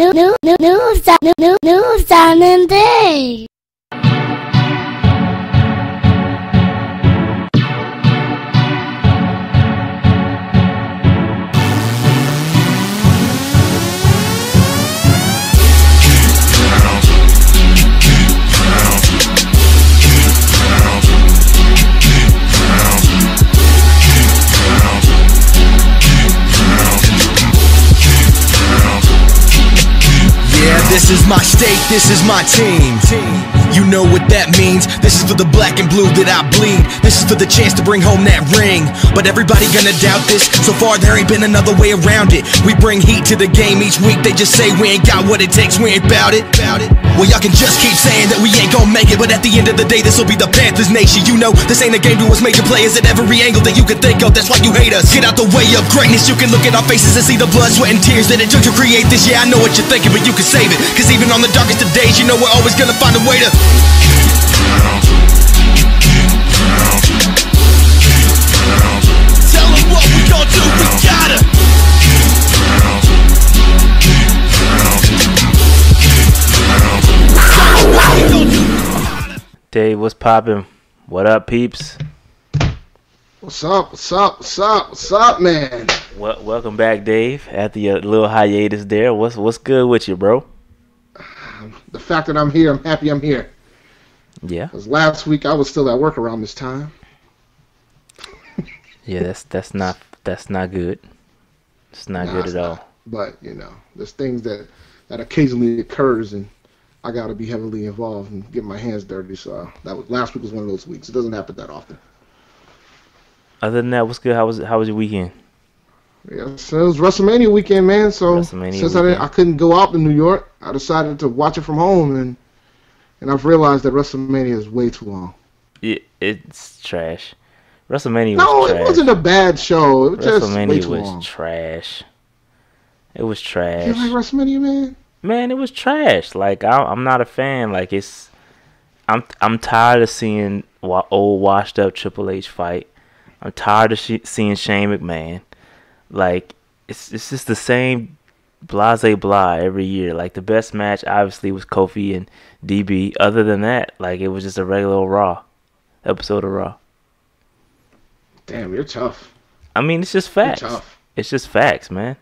News down and day. This is my state, this is my team. You know what that means. This is for the black and blue that I bleed. This is for the chance to bring home that ring. But everybody gonna doubt this. So far there ain't been another way around it. We bring heat to the game each week. They just say we ain't got what it takes, we ain't bout it. Well, y'all can just keep saying that we ain't gon' make it, but at the end of the day this'll be the Panthers nation. You know this ain't a game to us major players at every angle that you can think of. That's why you hate us. Get out the way of greatness. You can look at our faces and see the blood, sweat, and tears that it took to create this. Yeah, I know what you're thinking, but you can save it. Cause even on the darkest of days, you know we're always gonna find a way to tell them what we gon' do, we gotta Dave, what's poppin'? What up, peeps? What's up, man? Welcome back, Dave. After your little hiatus there, what's good with you, bro? The fact that I'm here, I'm happy I'm here. Yeah. Because last week I was still at work around this time. Yeah, that's not good. It's not good at all. But you know, there's things that occasionally occurs, and I got to be heavily involved and get my hands dirty. So last week was one of those weeks. It doesn't happen that often. Other than that, what's good? How was your weekend? Yeah, so it was WrestleMania weekend, man. So since I couldn't go out to New York, I decided to watch it from home, and I've realized that WrestleMania is way too long. Yeah, it's trash. WrestleMania was trash. No, it wasn't a bad show. It was just way too long. WrestleMania was trash. It was trash. You like WrestleMania, man? Man, it was trash. Like I'm not a fan. Like I'm tired of seeing old washed up Triple H fight. I'm tired of seeing Shane McMahon. Like it's just the same blase blah every year. Like the best match obviously was Kofi and DB. Other than that, like it was just a regular Raw episode of Raw. Damn, you're tough. I mean, it's just facts. You're tough. It's just facts, man.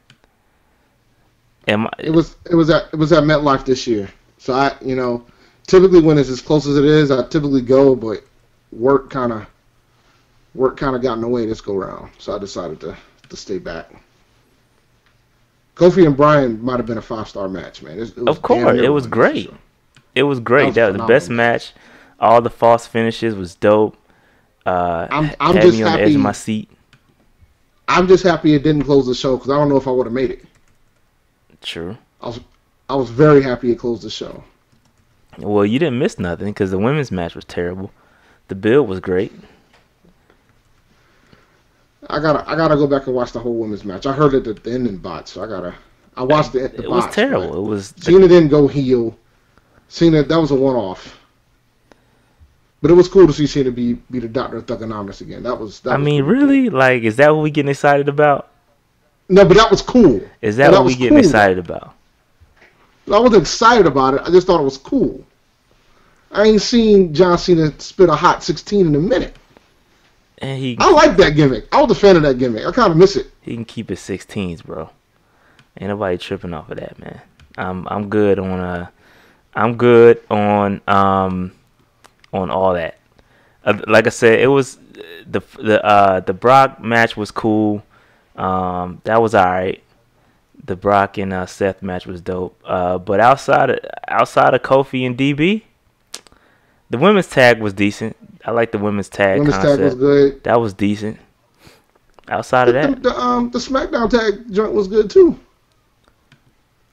It was at MetLife this year. So typically when it's as close as it is, I typically go, but work kind of got in the way this go round. So I decided to stay back. Kofi and Bryan might have been a 5-star match, man. Of course, it was great. It was great. That was the best match. All the false finishes was dope. I'm had just me on happy. The edge of my seat. I'm just happy it didn't close the show because I don't know if I would have made it. True. I was very happy it closed the show. Well, you didn't miss nothing because the women's match was terrible. The build was great. I gotta go back and watch the whole women's match. I heard it at the ending bot, so I watched the It was terrible. It was Cena didn't go heel. Cena, that was a one-off. But it was cool to see Cena be the Doctor of Thugonomics again. That was really? Cool. Like, is that what we getting excited about? No, but that was cool. Is that what we getting excited about? I wasn't excited about it. I just thought it was cool. I ain't seen John Cena spit a hot 16 in a minute. And I like that gimmick. I was a fan of that gimmick. I kind of miss it. He can keep his 16s, bro. Ain't nobody tripping off of that, man. I'm good on all that. Like I said, it was the Brock match was cool. That was alright. The Brock and Seth match was dope. But outside of Kofi and DB, the women's tag was decent. I like the women's tag concept. Tag was good. That was decent. Outside of that, the SmackDown tag joint was good too.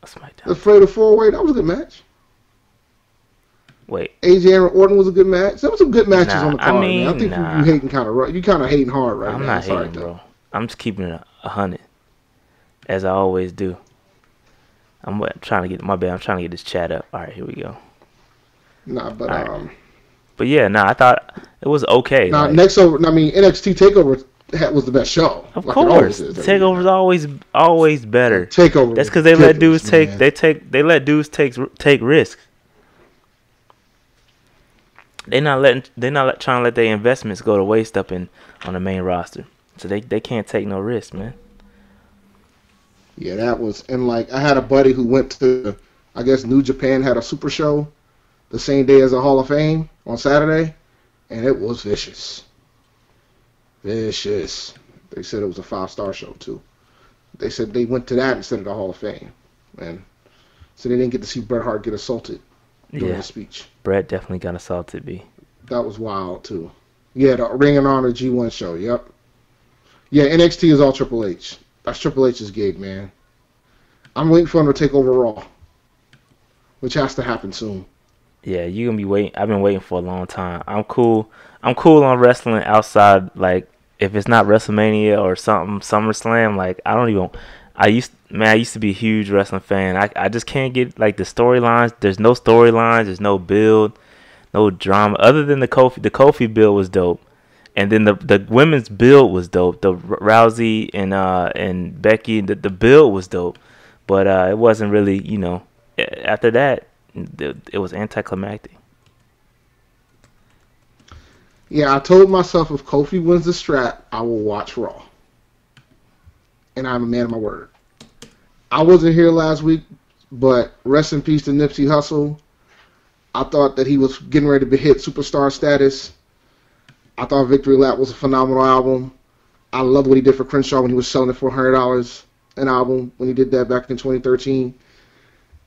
SmackDown. The Fatal 4-Way, that was a good match. Wait. AJ and Orton was a good match. There was some good matches on the card. I think nah. you hating you kind of hating hard right now. I'm not hating, bro. I'm just keeping it 100, as I always do. I'm trying to get this chat up. All right, here we go. Nah, but right. But yeah, I thought it was okay. NXT TakeOver was the best show. Of like course, Takeover's always better. Takeover. That's because they let dudes take risks. They're not trying to let their investments go to waste on the main roster. So they can't take no risks, man. Yeah, that was, and like I had a buddy who went to, I guess New Japan had a super show the same day as a Hall of Fame on Saturday, and it was vicious. Vicious. They said it was a 5-star show too. They said they went to that instead of the Hall of Fame, and so they didn't get to see Bret Hart get assaulted during the speech. Bret definitely got assaulted, B. That was wild too. Yeah, the Ring of Honor G1 show. Yep. Yeah, NXT is all Triple H. That's Triple H's gig, man. I'm waiting for him to take over Raw, which has to happen soon. Yeah, you're gonna be waiting. I've been waiting for a long time. I'm cool on wrestling outside. Like if it's not WrestleMania or something, SummerSlam. Like I used to be a huge wrestling fan. I just can't get like the storylines. There's no storylines. There's no build, no drama. Other than the Kofi build was dope. And then the women's build was dope. The Rousey and Becky, the build was dope. But it wasn't really, after that, it was anticlimactic. Yeah, I told myself if Kofi wins the strap, I will watch Raw. And I'm a man of my word. I wasn't here last week, but rest in peace to Nipsey Hussle. I thought that he was getting ready to hit superstar status. I thought Victory Lap was a phenomenal album. I loved what he did for Crenshaw when he was selling it for $100 an album when he did that back in 2013.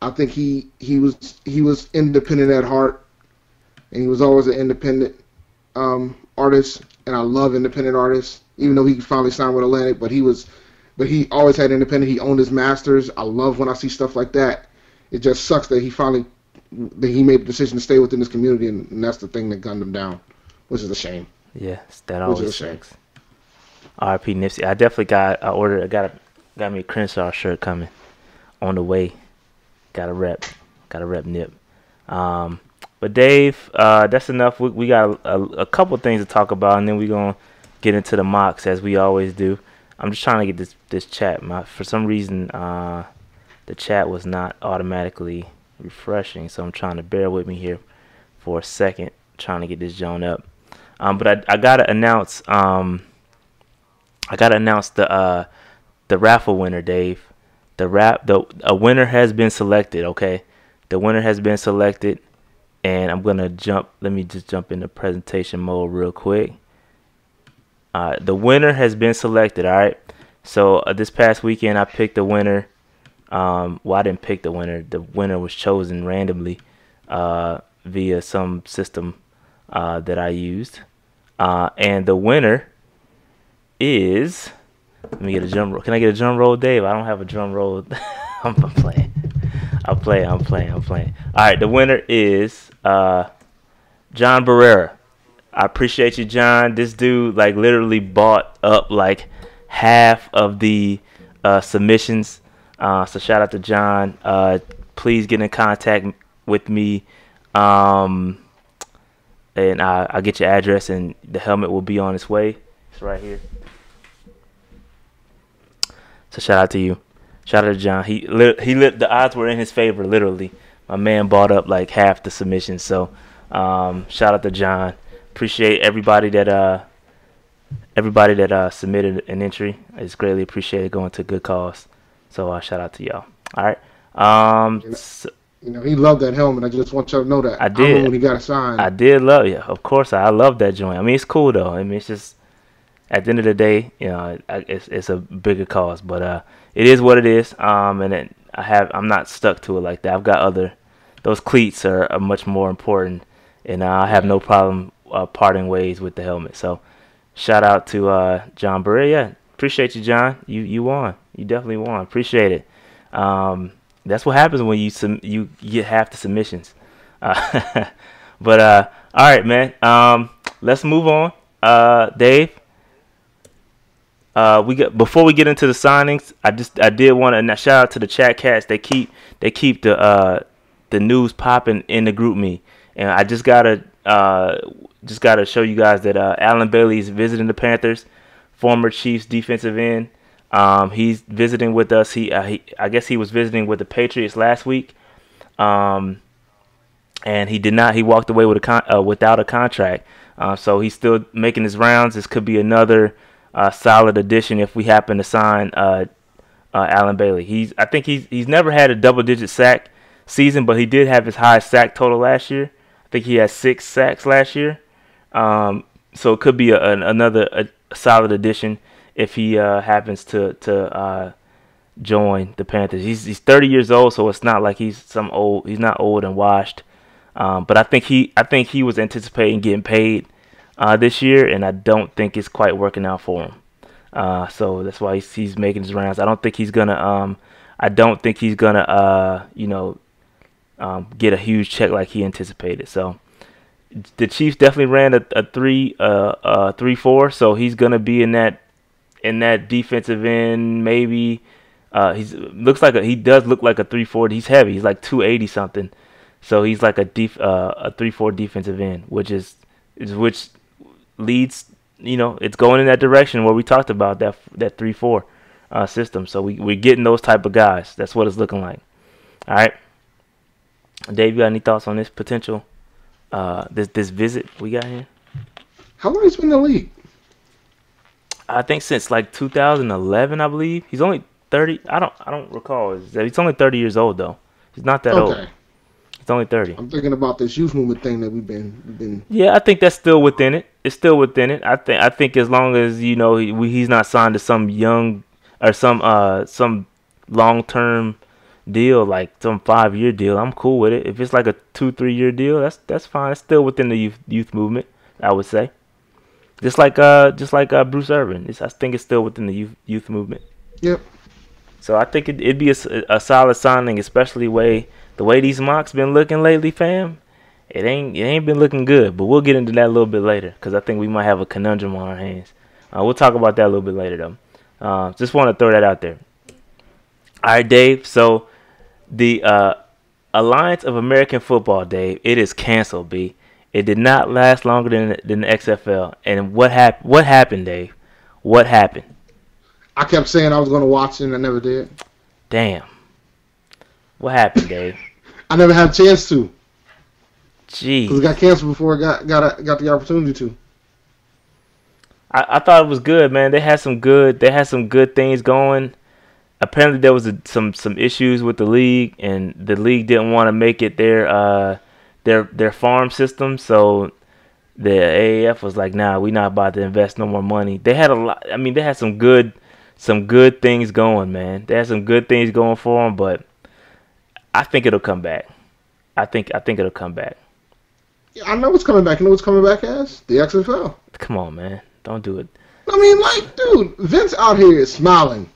I think he was independent at heart, and he was always an independent artist. And I love independent artists, even though he finally signed with Atlantic. But he always had independent. He owned his masters. I love when I see stuff like that. It just sucks that he made the decision to stay within this community, and that's the thing that gunned him down, which is a shame. Yeah, that always sucks. R.I.P. Nipsey. I definitely got me a Crenshaw shirt coming on the way. Got a rep Nip. But Dave, that's enough. We got a couple things to talk about, and then we're gonna get into the mocks as we always do. I'm just trying to get this chat. For some reason, the chat was not automatically refreshing, so I'm trying to bear with me here for a second, trying to get this joint up. But I gotta announce the raffle winner, Dave. A winner has been selected. Okay, the winner has been selected, and I'm gonna jump. Let me just jump into presentation mode real quick. The winner has been selected. All right. So this past weekend, I picked the winner. Well, I didn't pick the winner. The winner was chosen randomly via some system that I used. And the winner is, let me get a drum roll. Can I get a drum roll, Dave? I don't have a drum roll. I'm playing. I'm playing. All right, the winner is John Barrera. I appreciate you, John. This dude like literally bought up like half of the submissions. So shout out to John. Please get in contact with me. And I'll get your address, and the helmet will be on its way. It's right here. So shout out to you. Shout out to John. The odds were in his favor, literally. My man bought up like half the submissions. So shout out to John. Appreciate everybody that submitted an entry. It's greatly appreciated, going to good cause. So shout out to y'all. All right. He loved that helmet. I just want y'all to know that. I did. When he got it signed. I did love it. Of course, I love that joint. I mean, it's cool though. I mean, it's just at the end of the day, it's a bigger cause. But it is what it is. And I'm not stuck to it like that. I've got those cleats are much more important, and I have no problem parting ways with the helmet. So shout out to John Barrera. Yeah, appreciate you, John. You won. You definitely won. Appreciate it. That's what happens when you get half the submissions. But all right, man. Let's move on. Dave. Before we get into the signings, I did want to shout out to the chat cats. They keep the news popping in the group me, and I just gotta show you guys that Alan Bailey is visiting the Panthers former Chiefs defensive end. He's visiting with us. I guess he was visiting with the Patriots last week. And he did not. He walked away with without a contract. So he's still making his rounds. This could be another solid addition if we happen to sign Allen Bailey. I think he's never had a double-digit sack season, but he did have his highest sack total last year. I think he had 6 sacks last year. So it could be another solid addition if he happens to join the Panthers. He's 30 years old, so it's not like he's not old and washed. But I think he was anticipating getting paid this year, and I don't think it's quite working out for him. So that's why he's making his rounds. I don't think he's gonna get a huge check like he anticipated. So the Chiefs definitely ran a 3-4. So he's gonna be in that defensive end. Maybe he does look like a 3-4. He's heavy. He's like 280 something. So he's like a 3-4 defensive end, which leads, it's going in that direction where we talked about that 3-4 system. So we're getting those type of guys. That's what it's looking like. All right, Dave, you got any thoughts on this potential this visit we got here? How long has he been in the league? I think since like 2011, I believe. He's only 30. I don't recall. He's only 30 years old though. He's not that old. He's only 30. I'm thinking about this youth movement thing that we've been. Yeah, I think that's still within it. It's still within it. I think as long as he's not signed to some young or some long-term deal, like some 5-year deal, I'm cool with it. If it's like a 2-3 year deal, that's fine. It's still within the youth movement, I would say. Just like Bruce Irvin. I think it's still within the youth movement. Yep. So I think it'd be a solid signing, especially the way these mocks been looking lately, fam. It ain't been looking good, but we'll get into that a little bit later because I think we might have a conundrum on our hands. We'll talk about that a little bit later, though. Just want to throw that out there. All right, Dave. So the Alliance of American Football, Dave, it is canceled, B. It did not last longer than the XFL. And what happened, Dave? What happened? I kept saying I was going to watch it, and I never did. Damn. What happened, Dave? I never had a chance to. Jeez. Because it got canceled before I got the opportunity to. I thought it was good, man. They had some good things going. Apparently there was some issues with the league, and the league didn't want to make it their farm system. So the AAF was like, nah, we're not about to invest no more money. They had a lot. I mean, they had some good things going, man. They had some good things going for them, but I think it'll come back. I think it'll come back. Yeah, I know it's coming back. You know what's coming back as? The XFL. Come on, man. Don't do it. I mean, like, dude, Vince out here is smiling.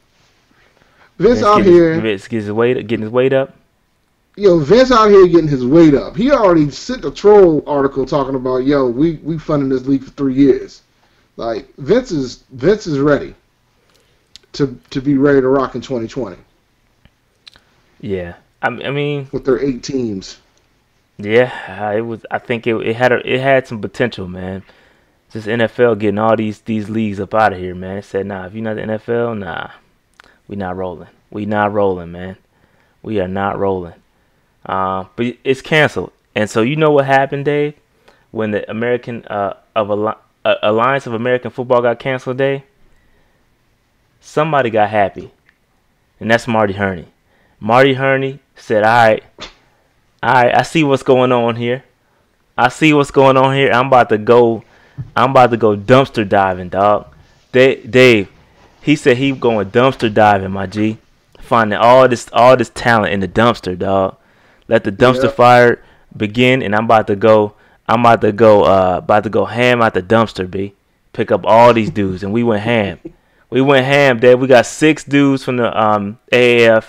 Vince out here getting his weight up. Yo, Vince out here getting his weight up. He already sent a troll article talking about, yo, we funding this league for 3 years. Like, Vince is ready to be ready to rock in 2020. Yeah, I mean, with their 8 teams. Yeah, it was. I think it had some potential, man. Just NFL getting all these leagues up out of here, man. It said, nah, if you're not the NFL, nah, we not rolling. We not rolling, man. We are not rolling. But it's canceled. And so you know what happened, Dave, when the Alliance of American Football got canceled, Dave? Somebody got happy, and that's Marty Herney. Marty Herney said, all right, I see what's going on here. I'm about to go dumpster diving, dog. Dave, he said he going dumpster diving, my G. Finding all this talent in the dumpster, dog. Let the dumpster fire begin, and I'm about to go ham at the dumpster, B. Pick up all these dudes, and we went ham. Dave. We got 6 dudes from the AAF,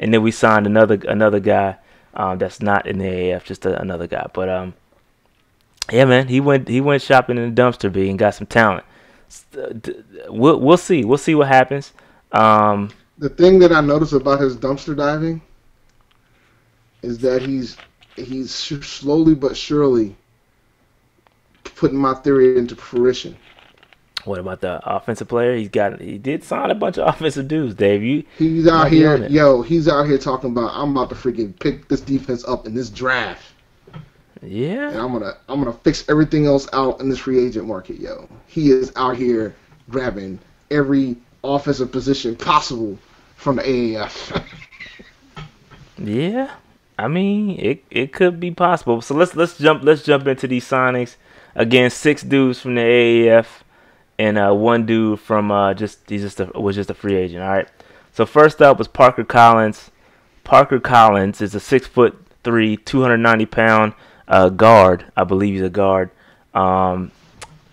and then we signed another guy that's not in the AAF, just another guy. But yeah, man, he went shopping in the dumpster, B, and got some talent. We'll see what happens. The thing that I noticed about his dumpster diving is that he's slowly but surely putting my theory into fruition. What about the offensive player? He did sign a bunch of offensive dudes, Dave. He's out here, he's out here talking about I'm about to freaking pick this defense up in this draft. Yeah. And I'm gonna fix everything else out in this free agent market, yo. He is out here grabbing every offensive position possible from the AAF. Yeah. I mean, it could be possible. So let's jump into these signings. Again, 6 dudes from the AAF and one dude from was just a free agent. All right. So first up was Parker Collins. Parker Collins is a 6'3", 290-pound guard. I believe he's a guard.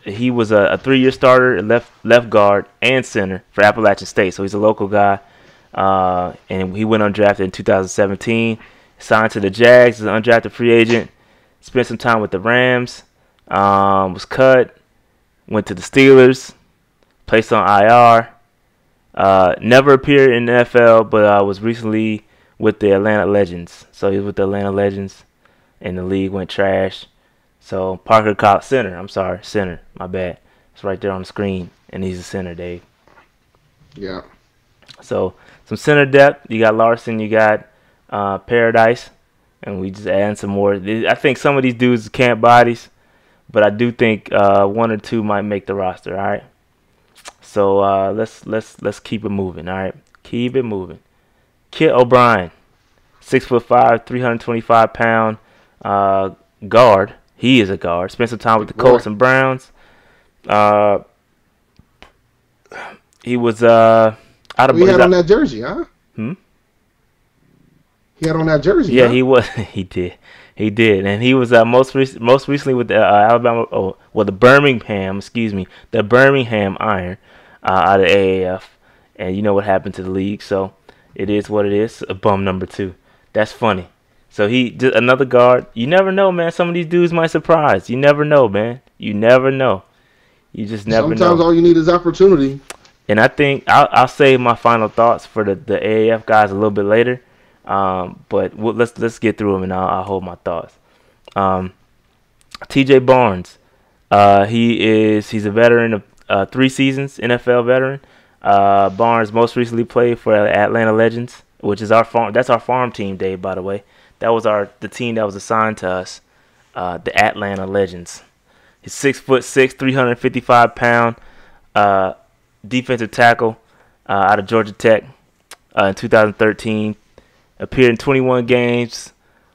He was a 3-year starter, left guard and center for Appalachian State. So he's a local guy. And he went undrafted in 2017. Signed to the Jags as an undrafted free agent. Spent some time with the Rams. Was cut. Went to the Steelers. Placed on IR. Never appeared in the NFL, but was recently with the Atlanta Legends. So he was with the Atlanta Legends, and the league went trash. So Parker Collins, center. My bad. It's right there on the screen, and he's a center, Dave. Yeah. So some center depth. You got Larson. You got Paradise, and we just adding some more. I think some of these dudes are camp bodies, but I do think 1 or 2 might make the roster. All right. So let's keep it moving. All right, keep it moving. Kit O'Brien, 6'5", 325-pound guard. He is a guard. Spent some time with the Colts and Browns. He was out of. He had on that jersey, huh? He had on that jersey. Yeah, huh? he was. He did, and he was most recently with the Alabama. The Birmingham. The Birmingham Iron out of AAF, and you know what happened to the league. So it is what it is. A bum number 2. That's funny. So he just another guard. You never know, man. Some of these dudes might surprise. You never know, man. You never know. You just never know. Sometimes all you need is opportunity. And I think I'll save my final thoughts for the AAF guys a little bit later. But let's get through them, and I'll hold my thoughts. T.J. Barnes, he's a veteran of 3 seasons, NFL veteran. Barnes most recently played for Atlanta Legends, which is our farm. That's our farm team, Dave. By the way, that was the team that was assigned to us, the Atlanta Legends. He's 6'6", 355-pound defensive tackle out of Georgia Tech in 2013. Appeared in 21 games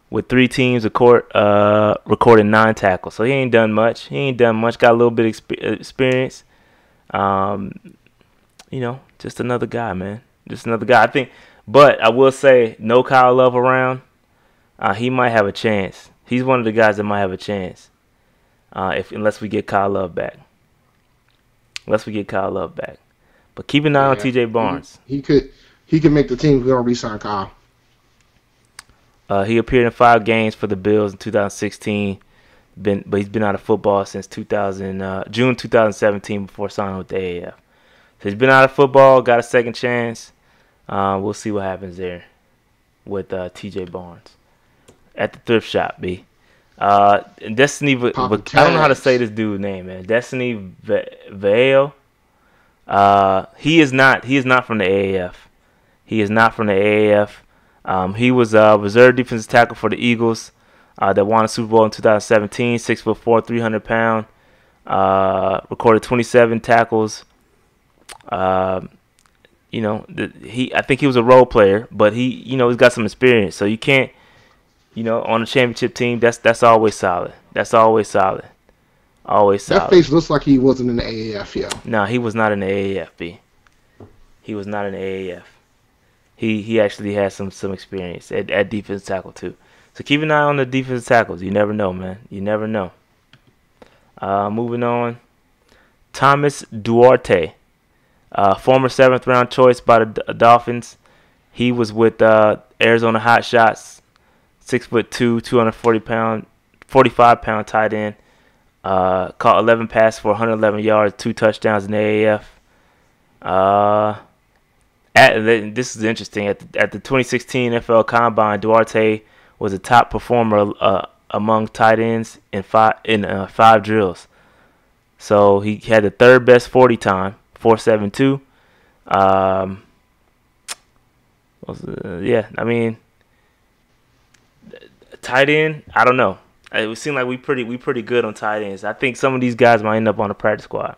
with 3 teams, recorded 9 tackles. So he ain't done much. Got a little bit of experience. Just another guy, man. Just another guy. I think, but I will say, no Kyle Love around. He might have a chance. He's one of the guys that might have a chance. Unless we get Kyle Love back. But keep an eye on T.J. Barnes. He could make the team. We're gonna re-sign Kyle. He appeared in 5 games for the Bills in 2016, but he's been out of football since June 2017 before signing with the AAF. So he's been out of football, got a second chance. We'll see what happens there with T.J. Barnes at the thrift shop, B. Destiny, I don't know how to say this dude's name, man. Destiny Vail. He is not from the AAF. He was a reserve defensive tackle for the Eagles that won a Super Bowl in 2017. 6'4", 300-pound. Recorded 27 tackles. I think he was a role player, but he's got some experience. So you can't, on a championship team, that's always solid. Always solid. That face looks like he wasn't in the AAF, yo. No, he was not in the AAF, B. He was not in the AAF. He actually has some experience at defensive tackle too. So keep an eye on the defensive tackles. You never know, man. You never know. Moving on. Thomas Duarte, former 7th round choice by the Dolphins. He was with Arizona Hotshots. 6'2", 240-pound, 45-pound tight end. Caught 11 passes for 111 yards, 2 touchdowns in the AAF. This is interesting. At the 2016 NFL Combine, Duarte was a top performer among tight ends in five drills. So he had the third best 40 time, 4.72. Yeah, I mean, tight end, I don't know. It would seem like we pretty good on tight ends. I think some of these guys might end up on the practice squad.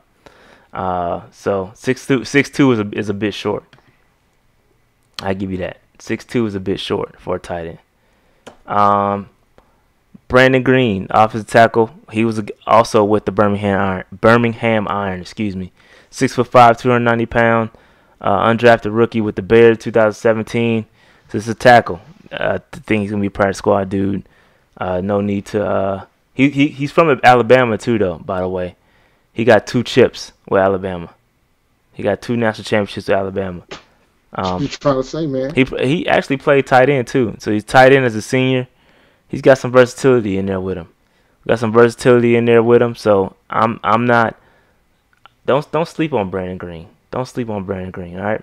So 6'2" is a bit short. I give you that. 6'2" is a bit short for a tight end. Brandon Green, offensive tackle. He was also with the Birmingham Iron. Excuse me. 6'5", 290 pound. Undrafted rookie with the Bears, 2017. So it's a tackle. I think he's gonna be a practice squad dude. No need to. He's from Alabama too, though. By the way, he got 2 chips with Alabama. He got 2 national championships with Alabama. You trying to say, man? He actually played tight end too. So he's tight end as a senior. He's got some versatility in there with him. So I'm not. Don't sleep on Brandon Green. Don't sleep on Brandon Green. All right.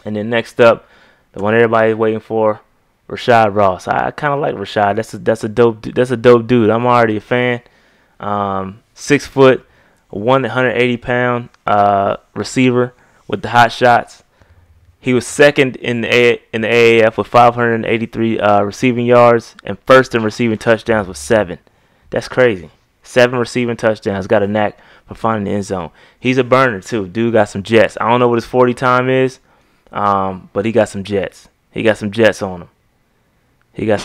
And then next up, the one everybody's waiting for, Rashad Ross. I kind of like Rashad. That's a dope dude. I'm already a fan. 6 foot, 180 pound receiver with the hot shots. He was second in the AAF with 583 receiving yards and first in receiving touchdowns with 7. That's crazy. 7 receiving touchdowns. Got a knack for finding the end zone. He's a burner too. Dude got some jets. I don't know what his 40 time is, but he got some jets. He got some jets on him. He got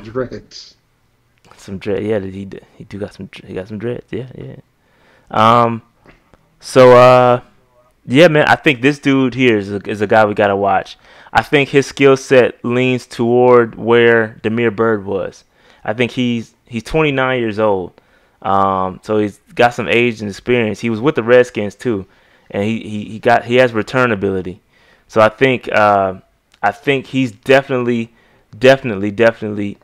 dreads. Some dread. Yeah, he do got some. He got some dreads. Yeah. So yeah, man. I think this dude here is a guy we gotta watch. I think his skill set leans toward where Damiere Byrd was. I think he's 29 years old. So he's got some age and experience. He was with the Redskins too, and he has return ability. So I think he's definitely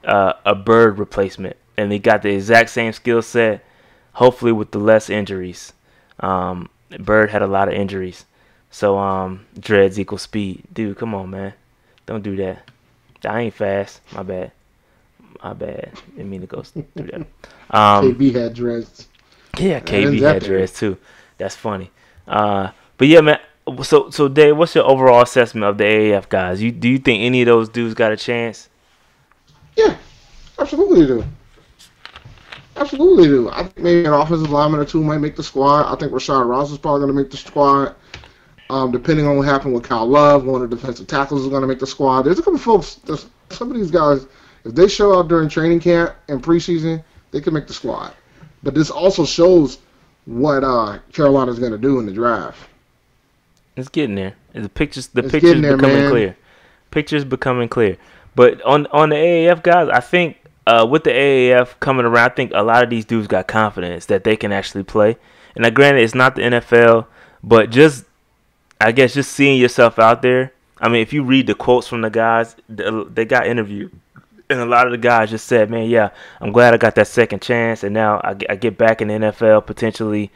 a Byrd replacement, and he got the exact same skill set. Hopefully with the less injuries. Byrd had a lot of injuries, so dreads equal speed. Dude, come on, man, don't do that. I ain't fast. My bad. Didn't mean to go through that. KB had dreads. Yeah, KB had dreads too. That's funny. But yeah, man. So Dave, what's your overall assessment of the AAF guys? Do you think any of those dudes got a chance? Yeah, absolutely do. Absolutely do. I think maybe an offensive lineman or two might make the squad. I think Rashad Ross is probably going to make the squad. Depending on what happened with Kyle Love, one of the defensive tackles is going to make the squad. There's a couple folks. Some of these guys, if they show up during training camp and preseason, they can make the squad. But this also shows what Carolina's going to do in the draft. It's getting there. The pictures becoming clear. Pictures becoming clear. But on the AAF guys, I think with the AAF coming around, I think a lot of these dudes got confidence that they can actually play. And granted, it's not the NFL, but just seeing yourself out there. I mean, if you read the quotes from the guys, they got interviewed. And a lot of the guys just said, man, yeah, I'm glad I got that second chance, and now I get back in the NFL potentially.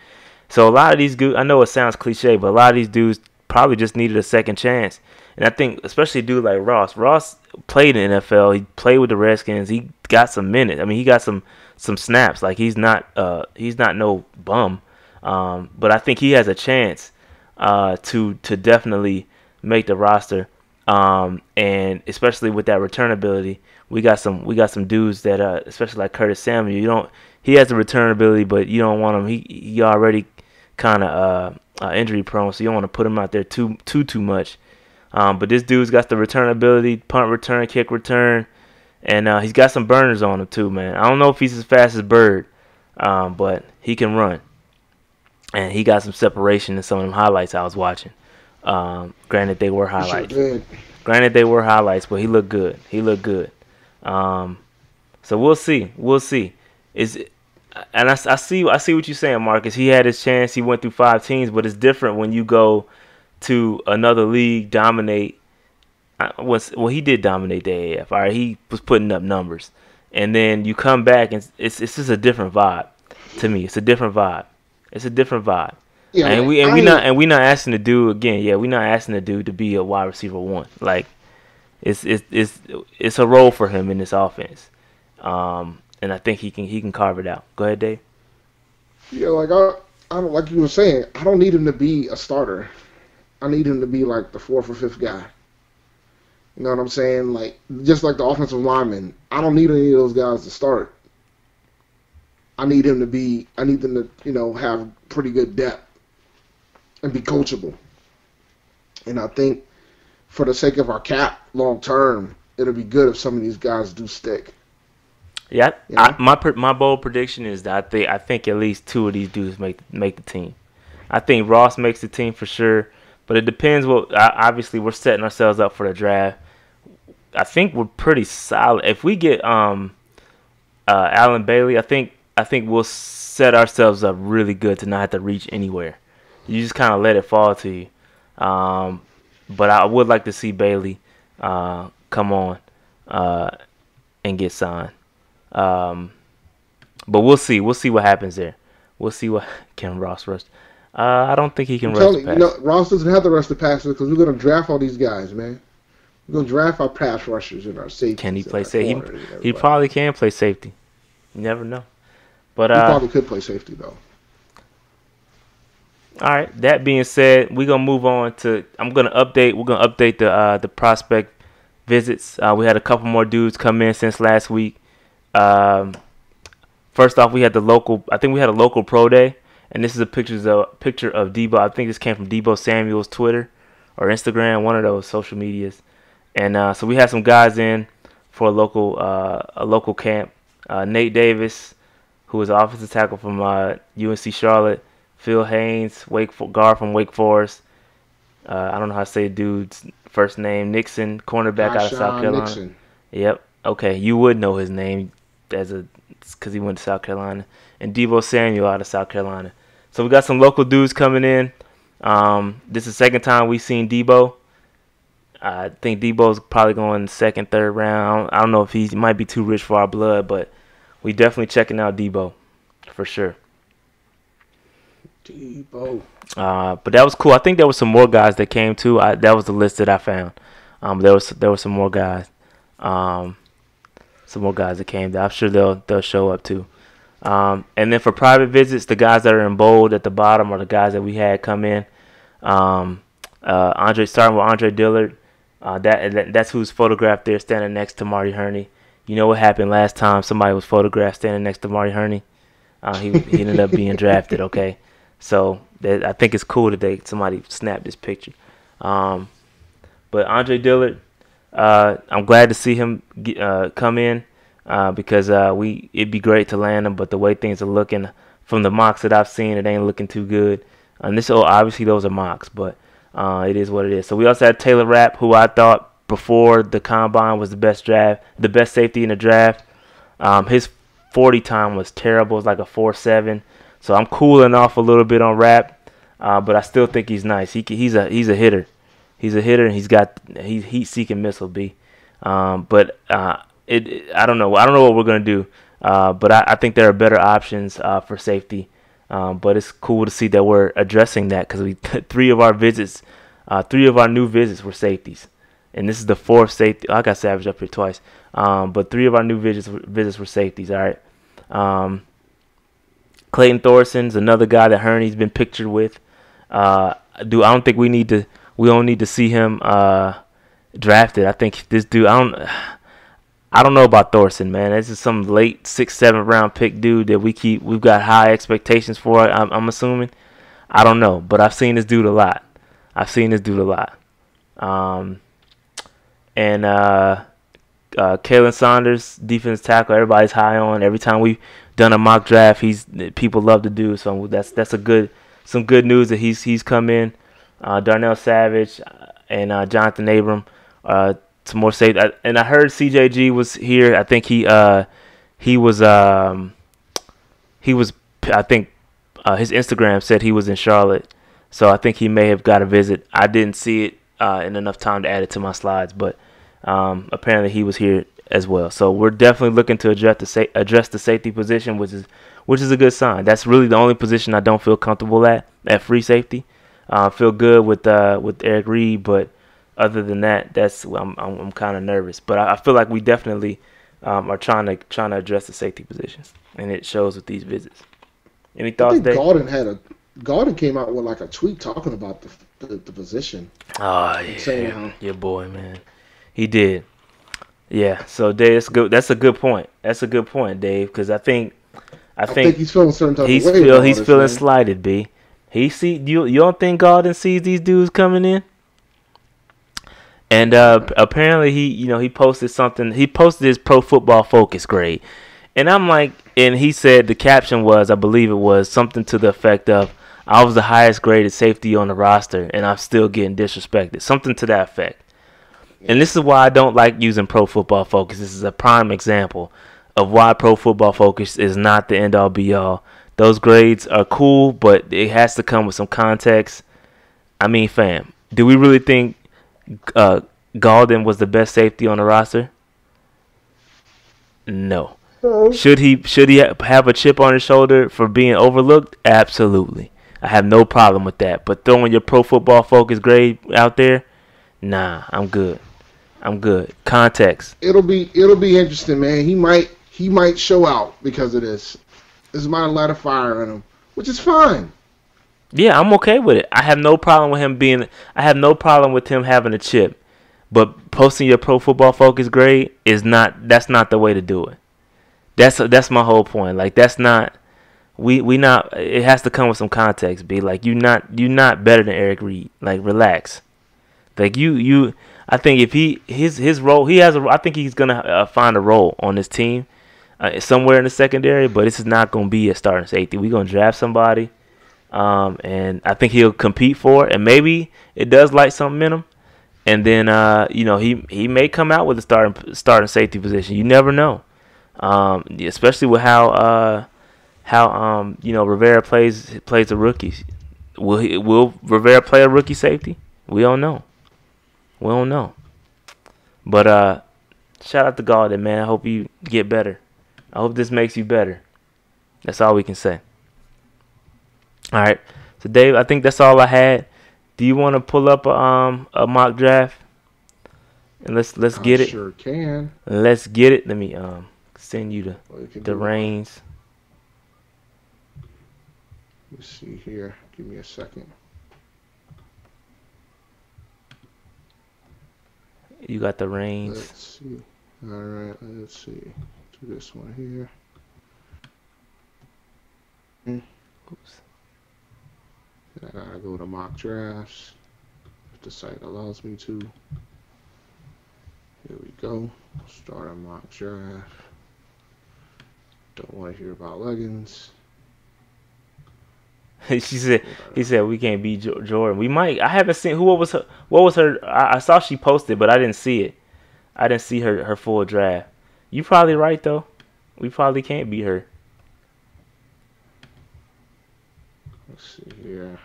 So a lot of these dudes, I know it sounds cliche, but a lot of these dudes probably just needed a second chance. And I think especially a dude like Ross. Ross played in the NFL. He played with the Redskins. He got some minutes. I mean, he got some snaps. Like he's not no bum. But I think he has a chance to definitely make the roster. And especially with that return ability, we got some dudes that especially like Curtis Samuel. He has the return ability, but you don't want him. He already kind of injury prone, so you don't want to put him out there too much. But this dude's got the return ability, punt return, kick return, and he's got some burners on him too, man. I don't know if he's as fast as Byrd, but he can run, and he got some separation in some of them highlights I was watching. Granted, they were highlights. But he looked good. So we'll see. And I see what you're saying, Marcus. He had his chance. He went through 5 teams, but it's different when you go to another league, dominate. Well, he did dominate the AAF. All right, he was putting up numbers, and then you come back, and it's just a different vibe to me. It's a different vibe. Yeah, and we're not asking the dude again. Yeah, we're not asking the dude to be a wide receiver 1. Like it's a role for him in this offense. and I think he can carve it out. Go ahead, Dave. Yeah, like I don't like you were saying. I don't need him to be a starter. I need him to be like the fourth or fifth guy. You know what I'm saying? Like just like the offensive lineman. I don't need any of those guys to start. I need them to, have pretty good depth and be coachable. And I think for the sake of our cap long term, it'll be good if some of these guys do stick. Yeah, You know? my bold prediction is that I think at least 2 of these dudes make the team. I think Ross makes the team for sure, but it depends. Obviously we're setting ourselves up for the draft. I think we're pretty solid. If we get Alan Bailey, I think we'll set ourselves up really good to not have to reach anywhere. You just kind of let it fall to you. But I would like to see Bailey come on and get signed. But we'll see. We'll see what happens there. We'll see what can Ross rush. I don't think he can rush the pass. Ross doesn't have to rush the passer because we're going to draft all these guys, man. We're going to draft our pass rushers and our safeties. Can he play safety? He probably can play safety. You never know. But he probably could play safety though. All right. That being said, we're gonna move on to. We're gonna update the prospect visits. We had a couple more dudes come in since last week. First off, we had I think we had a local pro day, and this is a picture of Debo. I think this came from Debo Samuel's Twitter or Instagram, one of those social medias. And so we had some guys in for a local camp. Nate Davis, who was an offensive tackle from UNC Charlotte. Phil Haynes, guard from Wake Forest. I don't know how to say the dude's first name. Nixon, cornerback out of South Carolina. Nixon. Yep. Okay, you would know his name because he went to South Carolina. And Debo Samuel out of South Carolina. So we got some local dudes coming in. This is the second time we've seen Debo. I think Debo's probably going second, third round. I don't know if he might be too rich for our blood, but we definitely checking out Debo for sure. Debo. But that was cool. I think there were some more guys that came too. That was the list that I found. There were some more guys. Some more guys that came. I'm sure they'll show up too. And then for private visits, the guys that are in bold at the bottom are the guys that we had come in. Starting with Andre Dillard. That's who's photographed there standing next to Marty Herney. You know what happened last time somebody was photographed standing next to Marty Herney? He ended up being drafted, okay? So I think it's cool that somebody snapped this picture. But Andre Dillard, I'm glad to see him come in because it'd be great to land him, but the way things are looking from the mocks that I've seen, it ain't looking too good. And obviously those are mocks, but it is what it is. So we also had Taylor Rapp, who I thought before the combine was the best safety in the draft. His 40 time was terrible. It was like a 4.7. So I'm cooling off a little bit on Rapp, but I still think he's nice. He's a hitter. He's a hitter, and he's heat-seeking missile B. But I don't know. I don't know what we're gonna do. But I think there are better options for safety. But it's cool to see that we're addressing that because three of our new visits were safeties, and this is the fourth safety. I got Savage up here twice. But 3 of our new visits were safeties. All right. Clayton Thorson's another guy that Herney's been pictured with. I don't think we don't need to see him drafted. I think this dude. I don't know about Thorson, man. This is some late 6th, 7th round pick dude that we've got high expectations for. I'm assuming. I don't know, but I've seen this dude a lot. And Kalen Saunders, defense tackle, everybody's high on. Every time we've done a mock draft, people love to do. So that's some good news that he's come in. Darnell Savage and Jonathan Abram, some more safe. And I heard CJG was here. I think he was. I think his Instagram said he was in Charlotte, so I think he may have got a visit. I didn't see it in enough time to add it to my slides, but apparently he was here as well. So we're definitely looking to address the safety position, which is a good sign. That's really the only position I don't feel comfortable at free safety. I feel good with Eric Reed, but other than that, I'm kind of nervous. But I feel like we definitely are trying to address the safety positions, and it shows with these visits. Any I thoughts, think Dave? Gordon came out with like a tweet talking about the position. Oh Saying yeah, how your boy, man, he did. Yeah, so Dave, that's good. That's a good point. That's a good point, Dave, because I think I think he's feeling a certain type of way. he's feeling man. slighted. B. He see you don't think Gordon sees these dudes coming in? And apparently he posted something. He posted his Pro Football Focus grade, and I'm like, and he said the caption was, I believe it was something to the effect of, "I was the highest graded safety on the roster, and I'm still getting disrespected." Something to that effect. And this is why I don't like using Pro Football Focus. This is a prime example of why Pro Football Focus is not the end all be all. Those grades are cool, but it has to come with some context. I mean, fam, do we really think Gaulden was the best safety on the roster? No. Should he have a chip on his shoulder for being overlooked? Absolutely. I have no problem with that. But throwing your Pro Football Focus grade out there, nah, I'm good. Context. It'll be interesting, man. He might show out because of this. This might light a fire in him, which is fine. Yeah, I'm okay with it. I have no problem with him having a chip. But posting your Pro Football Focus grade that's not the way to do it. That's my whole point. Like, that's not it has to come with some context, B. Like, you're not better than Eric Reed. Like, relax. Like, I think if his role, I think he's gonna find a role on this team somewhere in the secondary, but this is not gonna be a starting safety. We're gonna draft somebody, and I think he'll compete for it, and maybe it does light something in him, and then he may come out with a starting safety position. You never know, especially with how Rivera plays the rookies. Will Rivera play a rookie safety? We don't know. But shout out to Gaulden, man. I hope you get better. I hope this makes you better. That's all we can say. All right. So, Dave, I think that's all I had. Do you want to pull up a mock draft? And let's get it. Sure can. Let's get it. Let me send you the reins. Let's see here. Give me a second. You got the reins. Let's see. All right. Let's see. Do this one here. Oops. I gotta go to mock drafts if the site allows me to. Here we go. Start a mock draft. Don't want to hear about leggings. He said we can't beat Jordan. We might. I haven't seen what was her. I saw she posted, but I didn't see it. I didn't see her full draft. You probably right though. We probably can't beat her. Let's see here.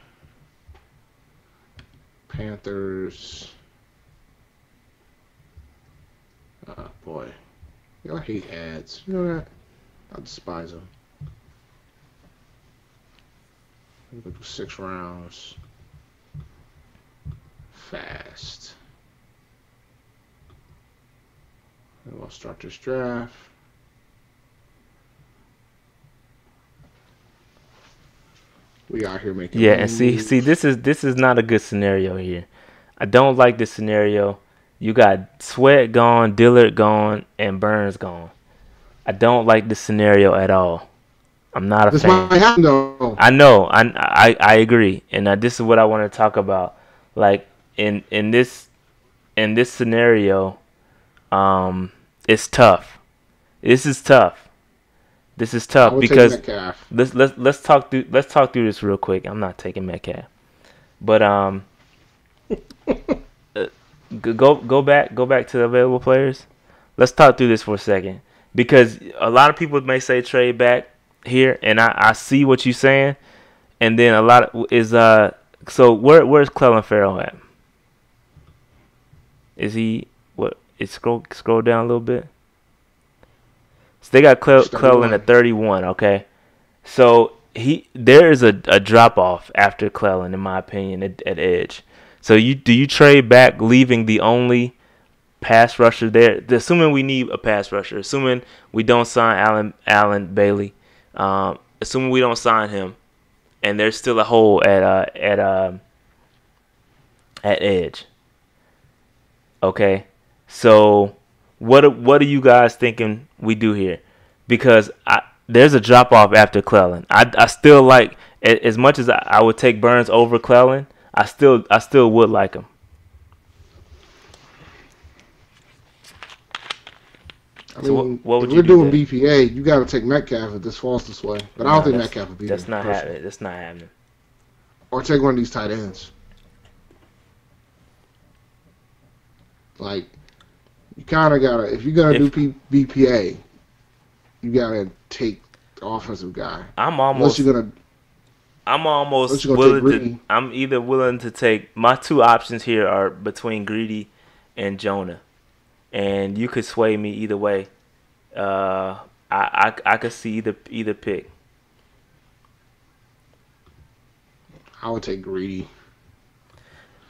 Panthers. Oh boy, I hate ads. You know that? I despise them. I'm gonna do 6 rounds. Fast. And we'll start this draft. We out here making Yeah, and moves. see, this is not a good scenario here. I don't like this scenario. You got Sweat gone, Dillard gone, and Burns gone. I don't like this scenario at all. I'm not a This fan. might happen though. I know. I agree, and this is what I want to talk about. Like in this scenario, it's tough. This is tough. I would Because take Metcalf. let's talk through this real quick. I'm not taking Metcalf, but go back to the available players. Let's talk through this for a second, because a lot of people may say trade back here, and I see what you're saying, and then a lot is so where's Clelin Ferrell at? Is he what? Scroll down a little bit. So they got Clelin at 31. Okay, so there is a drop off after Clelin, in my opinion, at edge. So do you trade back, leaving the only pass rusher there. Assuming we need a pass rusher, assuming we don't sign Allen Bailey, assuming we don't sign him, and there's still a hole at edge. Okay, so what are you guys thinking we do here? Because there's a drop off after Clellan. I still like, as much as I would take Burns over Clellan, I still would like him. I mean, what would if we're doing BPA, you got to take Metcalf if this falls this way. But I don't think Metcalf would be there. That's not happening. Or take one of these tight ends. Like, you kind of got to, if you're going to do BPA, you got to take the offensive guy. I'm almost willing to, I'm either willing to take, my two options here are between Greedy and Jonah. And you could sway me either way. I could see either pick. I would take Greedy.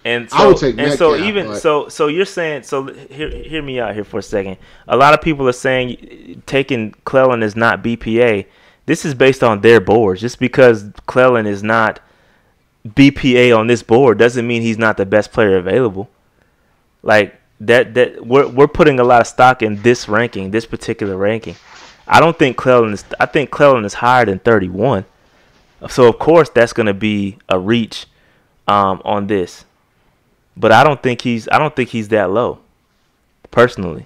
And so, I would take Metcalf, so even so you're saying, so hear me out here for a second. A lot of people are saying taking Clellan is not BPA. This is based on their boards. Just because Clellan is not BPA on this board doesn't mean he's not the best player available. Like that we're putting a lot of stock in this ranking, this particular ranking. I think Clellan is higher than 31. So of course that's going to be a reach on this. But I don't think he's that low, personally.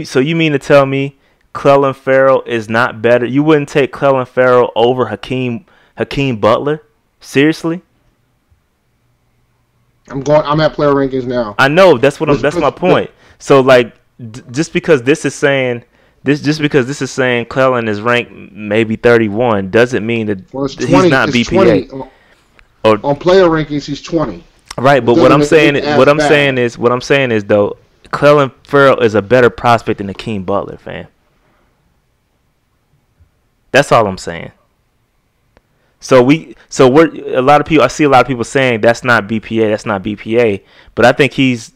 So you mean to tell me Clellan Ferrell is not better? You wouldn't take Clellan Ferrell over Hakeem Butler? Seriously? I'm at player rankings now. I know, that's my point. So like just because this is saying Clellan is ranked maybe 31 doesn't mean that he's not BPA. On player rankings he's 20. Right, but what I'm saying is though, Clellan Ferrell is a better prospect than Hakeem Butler, fam. That's all I'm saying. I see a lot of people saying that's not BPA, but I think he's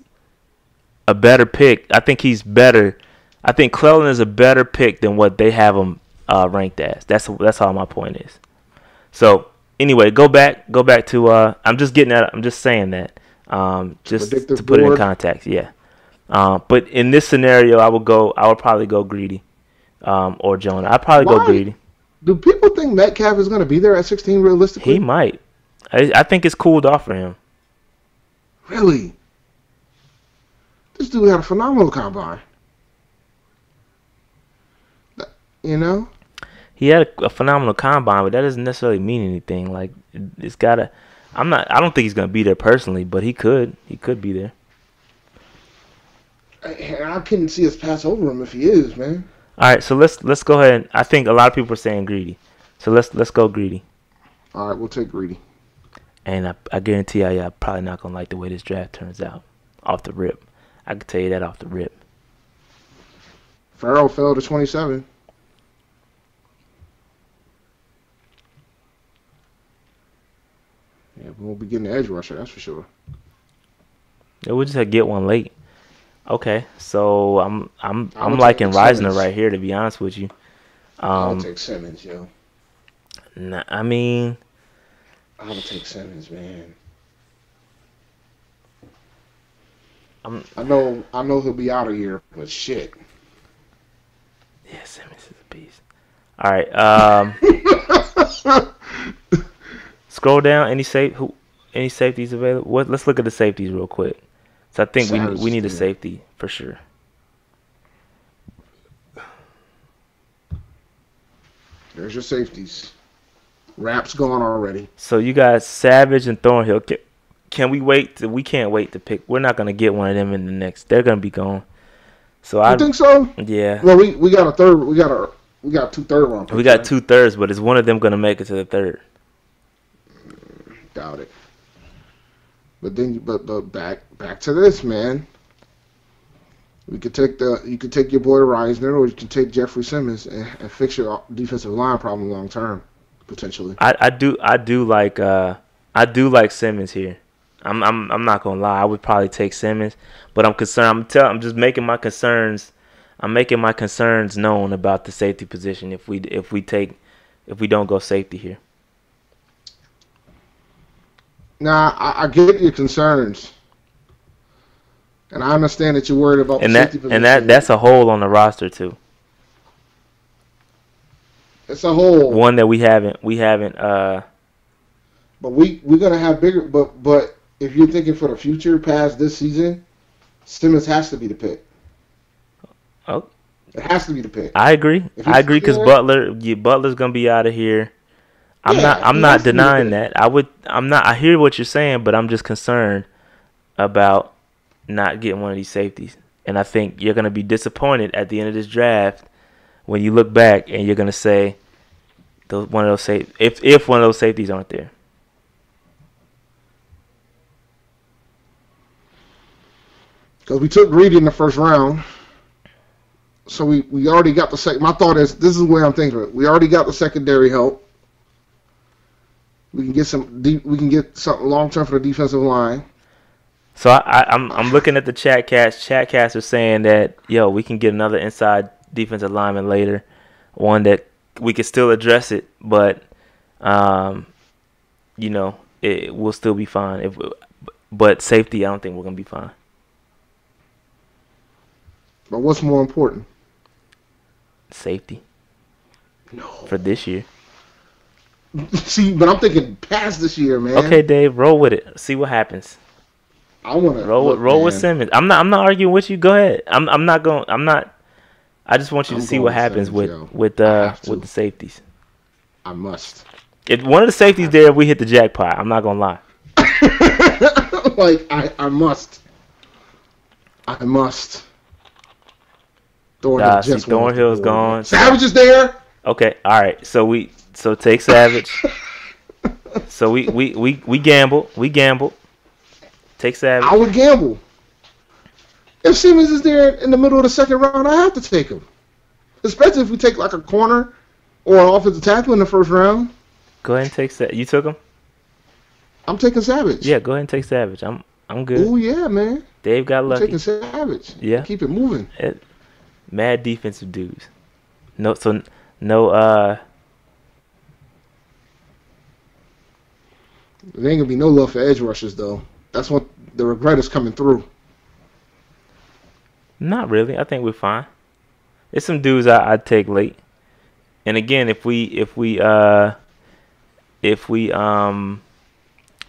a better pick. I think he's better. I think Clellan is a better pick than what they have him ranked as. That's all my point is. So anyway, go back to I'm just saying that just to put it in context, yeah. But in this scenario, I would probably go Greedy or Jonah. I'd probably go Greedy. Do people think Metcalf is going to be there at 16 realistically? He might. I think it's cooled off for him. Really? This dude had a phenomenal combine. You know? He had a phenomenal combine, but that doesn't necessarily mean anything. Like, it's gotta. I don't think he's gonna be there personally, but he could. He could be there. I couldn't see us pass over him if he is, man. All right, so let's go ahead. I think a lot of people are saying Greedy, so let's go Greedy. All right, we'll take Greedy. And I guarantee y'all probably not gonna like the way this draft turns out off the rip. I can tell you that off the rip. Farrell fell to 27. Yeah, we won't be getting the edge rusher, that's for sure. Yeah, we'll just have to get one late. Okay, so I'm liking Reisner right here, to be honest with you. I'll take Simmons, yo. Nah, I mean, I would take Simmons, man. I know he'll be out of here, but shit. Yeah, Simmons is a beast. All right, scroll down. Any safeties available? Let's look at the safeties real quick. So I think we need a safety for sure. There's your safeties. Rapp's gone already. So you got Savage and Thornhill. Can we wait? We can't wait to pick. We're not gonna get one of them in the next. They're gonna be gone. So I think so. Yeah. Well, we got a third. We got 2 third-round picks. We got 2 thirds, but is one of them gonna make it to the third? Doubt it. But back to this, man. You could take your boy Reisner, or you can take Jeffrey Simmons and fix your defensive line problem long term, potentially. I do like Simmons here. I'm not gonna lie. I would probably take Simmons, but I'm concerned. I'm just making my concerns. I'm making my concerns known about the safety position if we don't go safety here. Now, I get your concerns, and I understand that you're worried about the safety position. And that's a hole on the roster too. It's a hole. One that we haven't. But we're gonna have bigger. But if you're thinking for the future, past this season, Simmons has to be the pick. Oh, it has to be the pick. I agree. I agree because Butler's gonna be out of here. I'm not denying that. I hear what you're saying, but I'm just concerned about not getting one of these safeties. And I think you're gonna be disappointed at the end of this draft when you look back and you're gonna say if one of those safeties aren't there. Because we took Reed in the first round, so we already got the second. My thought is, this is the way I'm thinking of it. We already got the secondary help. We can get something long term for the defensive line. So I'm looking at the chat cast. Chat cast are saying that we can get another inside defensive lineman later, one that we can still address it, but it will still be fine. But safety, I don't think we're gonna be fine. But what's more important? Safety. No. For this year. See, but I'm thinking past this year, man. Okay, Dave, roll with it. See what happens. I want to roll with Simmons. I'm not arguing with you. Go ahead. I'm not. I just want you to see what happens with the safeties. I must. If one of the safeties there, we hit the jackpot. I'm not gonna lie. I must. I must. Thornhill's gone. Savage is there. Okay, all right. So take Savage. So we gamble. We gamble. Take Savage. I would gamble. If Simmons is there in the middle of the second round, I have to take him. Especially if we take like a corner or an offensive tackle in the first round. Go ahead and take Savage. You took him? I'm taking Savage. Yeah, go ahead and take Savage. I'm good. Oh yeah, man. Dave got lucky. I'm taking Savage. Yeah. Keep it moving. Mad defensive dudes. No. There ain't gonna be no love for edge rushers though. That's what the regret is coming through. Not really. I think we're fine. There's some dudes I'd take late. And again, if we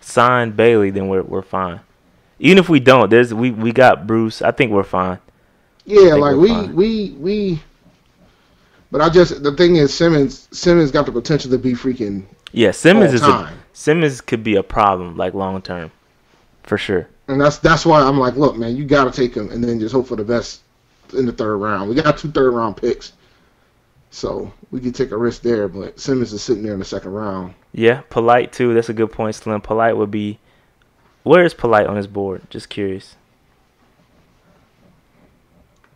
sign Bailey, then we're fine. Even if we don't, we got Bruce. I think we're fine. Yeah, like we. But the thing is, Simmons got the potential to be freaking. Yeah, Simmons could be a problem, like long term, for sure. And that's why I'm like, look, man, you got to take him, and then just hope for the best in the third round. We got 2 third-round picks, so we can take a risk there. But Simmons is sitting there in the second round. Yeah, Polite too. That's a good point, Slim. Polite would be. Where is Polite on his board? Just curious.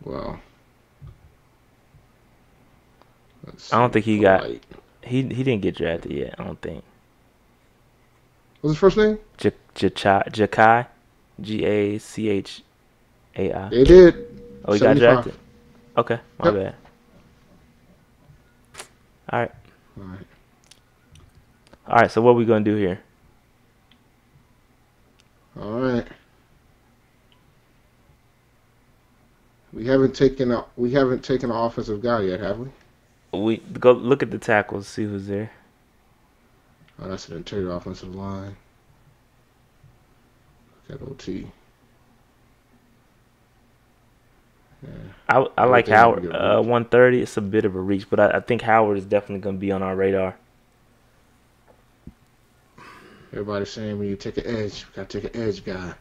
Well, I don't think he got. He didn't get drafted yet. I don't think. What's his first name? Jachai, Gachai. They did. Oh, he got drafted. Okay, my bad. All right. So what we gonna do here? All right. We haven't taken an offensive guy yet, have we? We go look at the tackles, see who's there. Oh, that's an interior offensive line. Got OT. Yeah. I like Howard. 130. It's a bit of a reach, but I think Howard is definitely going to be on our radar. Everybody's saying when you take an edge, you got to take an edge guy.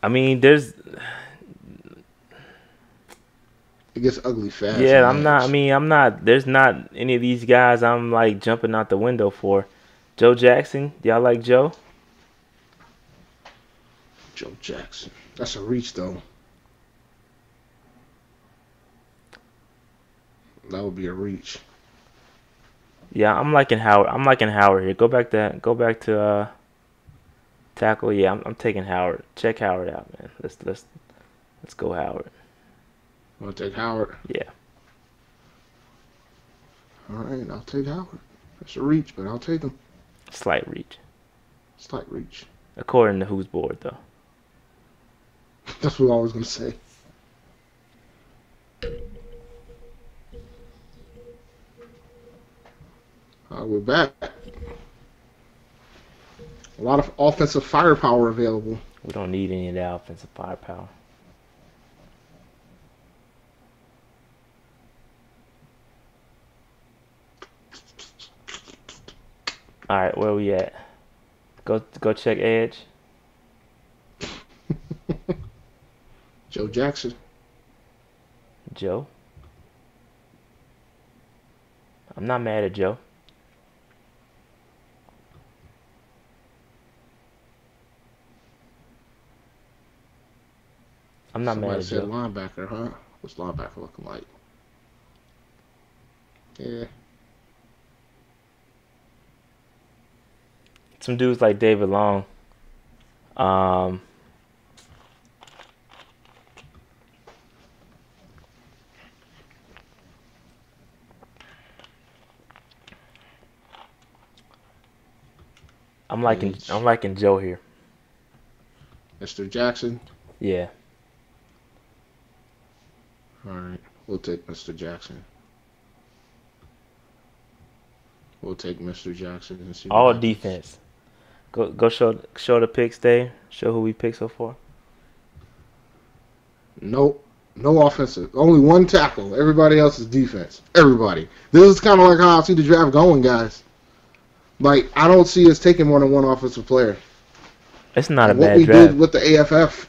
I mean, it gets ugly fast. Yeah, I'm not. There's not any of these guys I'm like jumping out the window for. Joe Jackson, y'all like Joe? Joe Jackson. That's a reach though. That would be a reach. Yeah, I'm liking Howard. I'm liking Howard here. Go back to Tackle, yeah, I'm taking Howard. Check Howard out, man. Let's go Howard. I'll take Howard. Yeah. All right, I'll take Howard. That's a reach, but I'll take him. Slight reach. Slight reach. According to who's board, though. That's what I was going to say. We're back. A lot of offensive firepower available. We don't need any of that offensive firepower. All right, where we at? Go check edge. Joe Jackson. Joe. I'm not mad at Joe. I'm not mad at Somebody Joe. said linebacker, huh? What's linebacker looking like? Yeah. Some dudes like David Long. I'm liking Joe here. Mr. Jackson. Yeah. All right, we'll take Mr. Jackson. We'll take Mr. Jackson and see. All defense. Go show the picks, Dave. Show who we picked so far. Nope. No offensive. Only one tackle. Everybody else is defense. Everybody. This is kind of like how I see the draft going, guys. Like, I don't see us taking more than one offensive player. It's not a what bad we draft. did with the AFF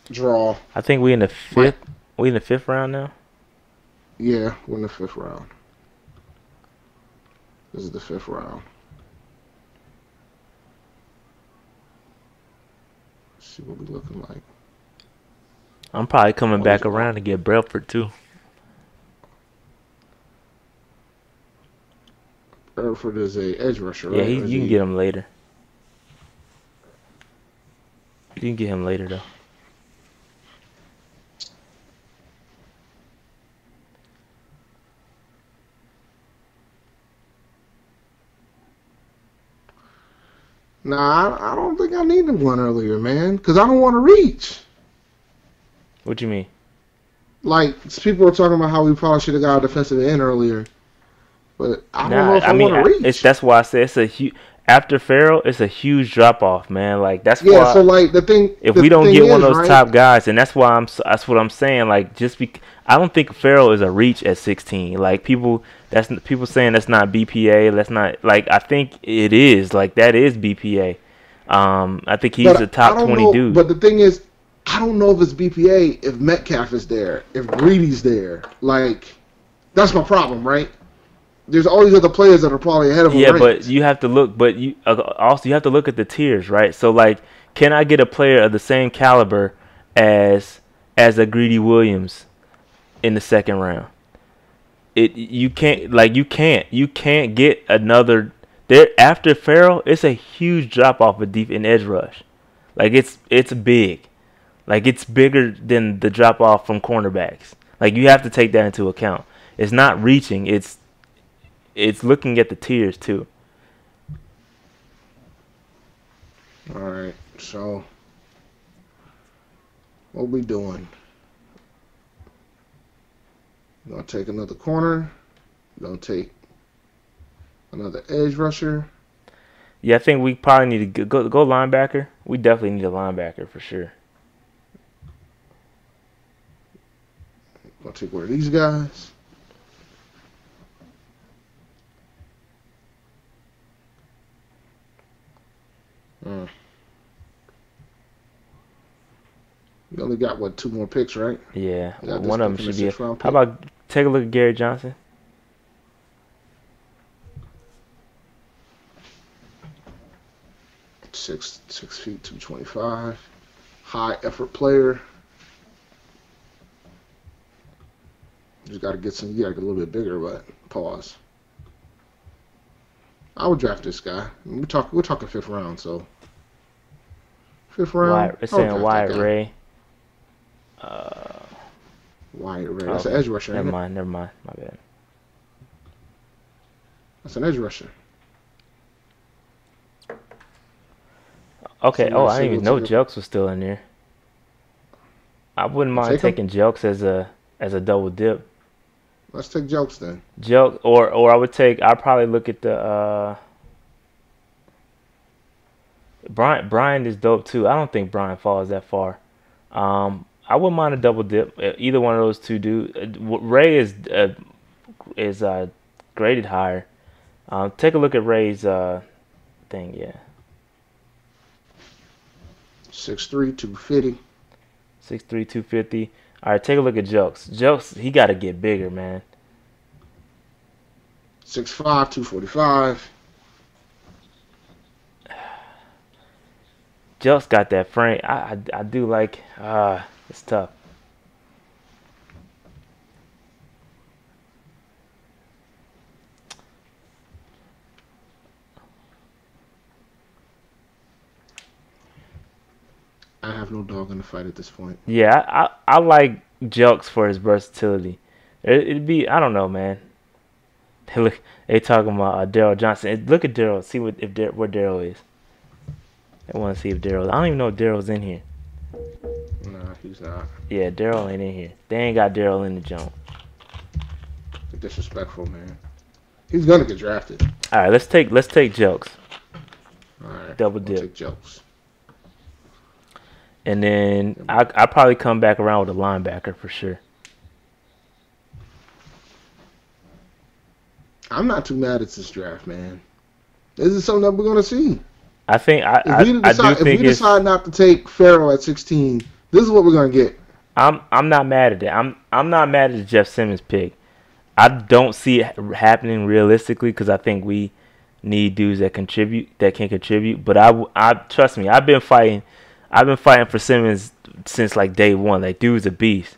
draw. I think we in the fifth. We in the fifth round now. Yeah, we're in the fifth round. This is the fifth round. Let's see what we're looking like. I'm probably coming back around to get Brelford too. Brelford is a edge rusher, Yeah, right? you can get him later. You can get him later though. Nah, I don't think I needed one earlier, man, because I don't want to reach. What you mean? Like, people were talking about how we probably should have got a defensive end earlier, but I don't know if I want to reach. That's why I say it's a huge. After Farrell, it's a huge drop off, man. Like that's why. Yeah, so like the thing. If we don't get one of those top guys, and that's why that's what I'm saying. Like I don't think Farrell is a reach at 16. Like people saying that's not BPA. That's not like I think it is. Like that is BPA. I think he's a top 20 dude. But the thing is, I don't know if it's BPA if Metcalf is there, if Greedy's there. Like that's my problem, right? There's all these other players that are probably ahead of him. Yeah, but you have to look. But you also have to look at the tiers, right? So, like, can I get a player of the same caliber as a Greedy Williams in the second round? You can't get another there after Farrell. It's a huge drop off of deep in edge rush. Like it's big, like it's bigger than the drop off from cornerbacks. Like you have to take that into account. It's not reaching. It's looking at the tiers too. All right, so what we doing? Gonna take another corner. Gonna take another edge rusher. Yeah, I think we probably need to go linebacker. We definitely need a linebacker for sure. Gonna take one of these guys. You only got, what, 2 more picks, right? Yeah, one of them should be. How pick. about take a look at Gary Johnson? Six feet, 225. High effort player. Just got to get some. You got to get a little bit bigger, but pause. I would draft this guy. We're talking 5th round, so 5th round. It's saying Okay, Wyatt okay. Ray. Wyatt Ray. That's an Okay. edge rusher. Never Ain't it? mind. Never mind. My bad. That's an edge rusher. Okay. So Oh, let's I see didn't even what's know up. Jelks was still in there. I wouldn't mind Take him? taking Jelks as a double dip. Let's take Jokes then. Jelk or I would take. I'd probably look at the Brian is dope too. I don't think Brian falls that far. I wouldn't mind a double dip. Either one of those two do. Ray is graded higher. Take a look at Ray's thing. Yeah, 6'3", 250. 6'3", 250. All right, take a look at Jokes. Jokes, he got to get bigger, man. 6'5", 245. Jokes got that frame. I do like. It's tough. I have no dog in the fight at this point. Yeah, I like Jelks for his versatility. It'd be, I don't know, man. They talking about Daryl Johnson. Look at Daryl. See where Daryl is. I want to see if Daryl. I don't even know if Daryl's in here. Nah, he's not. Yeah, Daryl ain't in here. They ain't got Daryl in the joint. Disrespectful, man. He's gonna get drafted. All right, let's take Jelks. All right, Double we'll dip. take Jokes. And then I probably come back around with a linebacker for sure. I'm not too mad at this draft, man. This is something that we're gonna see. I think If we decide not to take Farrell at 16, this is what we're gonna get. I'm not mad at that. I'm not mad at the Jeff Simmons pick. I don't see it happening realistically because I think we need dudes that can contribute. But I trust me. I've been fighting for Simmons since like day one. Like dude's a beast.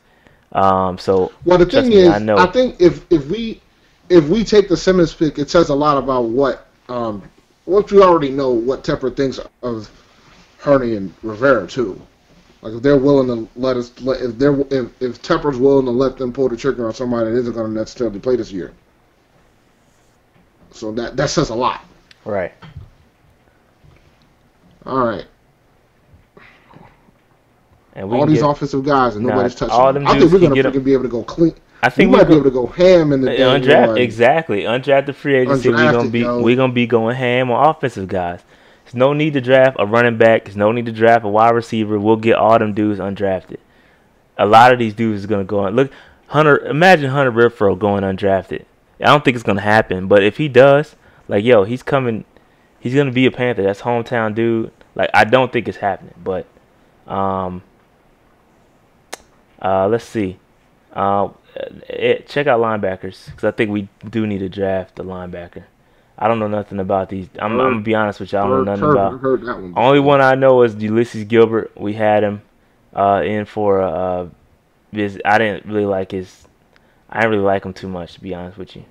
So well, the thing is, I think if we take the Simmons pick, it says a lot about what we already know what Tepper thinks of Hurney and Rivera too. Like if they're willing to if Tepper's willing to let them pull the trigger on somebody that isn't going to necessarily play this year. So that says a lot. Right. All right. And all these offensive guys and nobody's touching all them. them I think we're going to be able to go clean. I think we might be able to go ham in the undrafted. Exactly, undrafted free agency. We're gonna be going ham on offensive guys. There's no need to draft a running back. There's no need to draft a wide receiver. We'll get all them dudes undrafted. A lot of these dudes is gonna go on. Look, imagine Hunter Renfrow going undrafted. I don't think it's gonna happen, but if he does, like he's coming. He's gonna be a Panther. That's hometown dude. Like I don't think it's happening, but let's see. Check out linebackers because I think we do need to draft a linebacker. I don't know nothing about these. I'm gonna be honest with you. I don't know nothing about. Heard that one. Only one I know is Ulysses Gilbert. We had him in for visit. I didn't really like him too much, to be honest with you.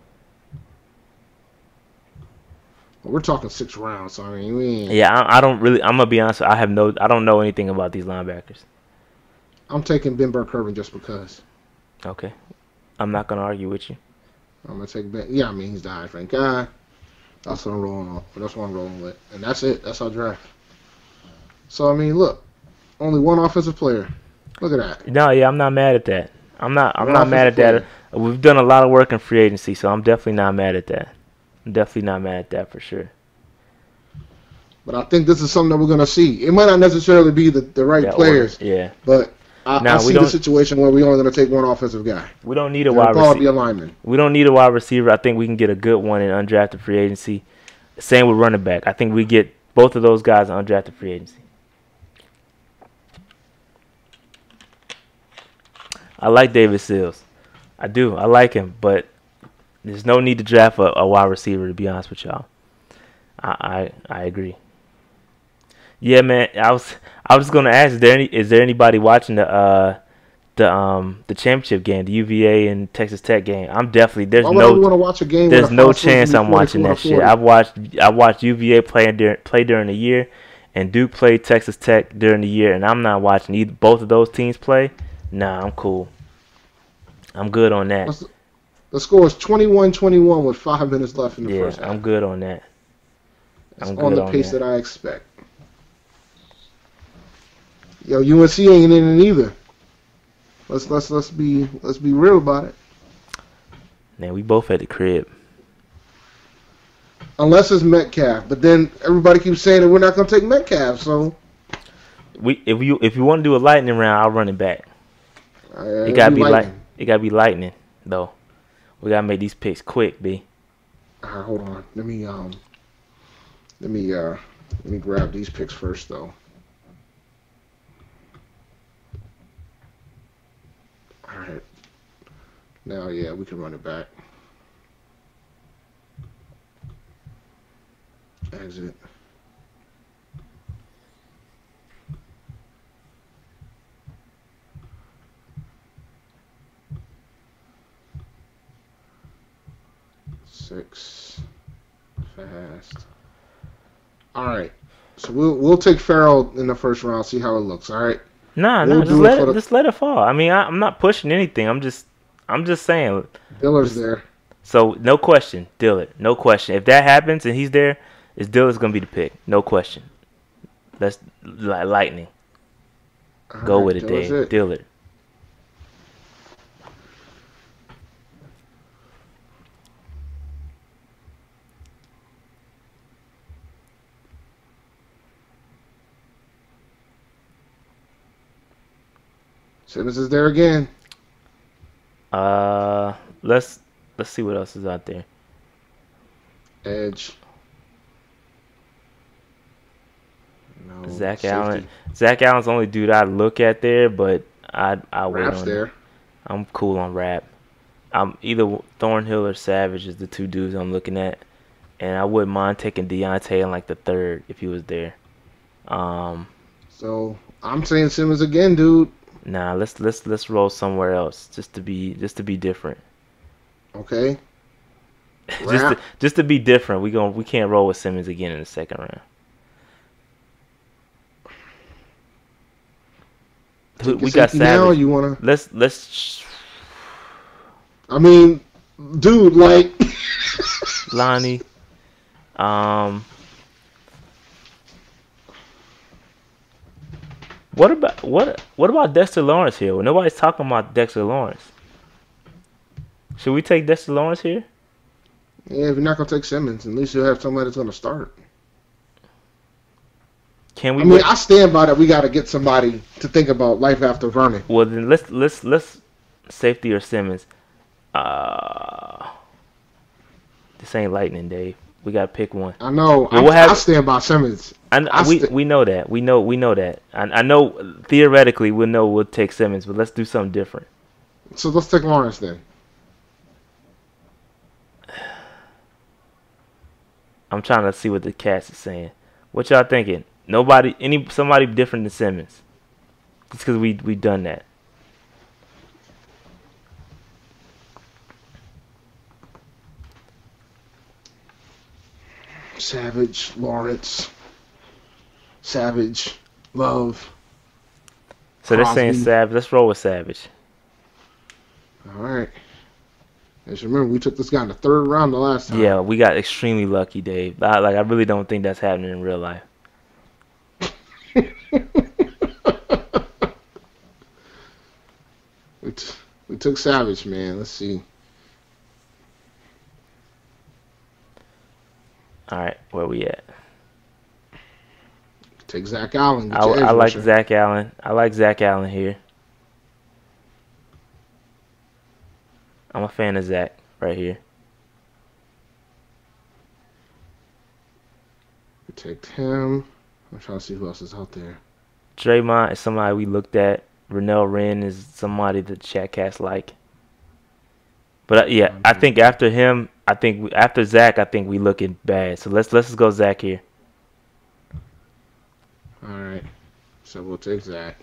We're talking 6 rounds, so I mean, I don't really. I'm gonna be honest. I don't know anything about these linebackers. I'm taking Ben Burke-Irvin just because. Okay, I'm not gonna argue with you. I'm gonna take Ben. Yeah, I mean he's the highest ranked guy. That's what I'm rolling on. That's what I'm rolling with, and that's it. That's our draft. So I mean, look, only one offensive player. Look at that. No, I'm not mad at that. I'm not mad at that. We've done a lot of work in free agency, so I'm definitely not mad at that. I'm definitely not mad at that for sure. But I think this is something that we're gonna see. It might not necessarily be the right players. But I see the situation where we're only going to take one offensive guy. We don't need a wide receiver. Be a lineman. We don't need a wide receiver. I think we can get a good one in undrafted free agency. Same with running back. I think we get both of those guys in undrafted free agency. I like David Sills. I do. I like him, but there's no need to draft a wide receiver, to be honest with y'all. I agree. Yeah, man. I was gonna ask, is there anybody watching the championship game, the UVA and Texas Tech game? I'm definitely there's no chance I'm watching that shit. I watched UVA play during the year, and Duke played Texas Tech during the year, and I'm not watching either both of those teams play, nah, I'm cool. I'm good on that. The score is 21-21 with 5 minutes left in the Yeah, first half. I'm good on that. It's I'm on good the on pace that. that I expect. Yo, UNC ain't in it either. Let's be real about it. Man, we both at the crib. Unless it's Metcalf, but then everybody keeps saying that we're not gonna take Metcalf. So If you want to do a lightning round, I'll run it back. It gotta be lightning. It gotta be lightning though. We gotta make these picks quick, B. All right, hold on. Let me grab these picks first though. All right. Now, yeah, we can run it back. Exit. Six. Fast. All right. So we'll take Farrell in the first round. See how it looks. All right. Nah, just let it fall. I mean, I'm not pushing anything. I'm just saying. Diller's there. So no question, Dillard. No question. If that happens and he's there, Dillard's gonna be the pick. No question. That's lightning. Go with it, Dave. Dillard. Simmons is there again. Let's see what else is out there. Edge. No, Zach safety. Allen. Zach Allen's the only dude I look at there, but I wait Rapp's on there. him. I'm cool on Rap. I'm either Thornhill or Savage is the two dudes I'm looking at, and I wouldn't mind taking Deontay in like the third if he was there. So I'm saying Simmons again, dude. Nah, let's roll somewhere else just to be different. Okay. just to be different. We can't roll with Simmons again in the second round. We got Savage. Now you wanna? Let's. I mean, dude, like Lonnie. What about Dexter Lawrence here? Well, nobody's talking about Dexter Lawrence. Should we take Dexter Lawrence here? Yeah, if you're not gonna take Simmons, at least you'll have somebody that's gonna start. Can we? I mean, I stand by that. We got to get somebody to think about life after Vernon. Well, then let's safety or Simmons. This ain't lightning, Dave. We gotta pick one. I know. Well, I stand by Simmons. We know that. We know that. I know theoretically we'll take Simmons, but let's do something different. So let's take Lawrence then. I'm trying to see what the cast is saying. What y'all thinking? Somebody different than Simmons. Just because we done that. Savage, Lawrence, Savage, Love. So they're saying Savage. Let's roll with Savage. All right. Just remember, we took this guy in the third round the last time. Yeah, we got extremely lucky, Dave. I really don't think that's happening in real life. We took Savage, man. Let's see. All right, where we at? Take Zach Allen. I like Zach Allen. I like Zach Allen here. I'm a fan of Zach right here. We take him. I'm trying to see who else is out there. Draymond is somebody we looked at. Renell Wren is somebody that Chatcast like. But yeah, I think after him, after Zach, I think we looking bad. So let's just go Zach here. All right. So we'll take Zach.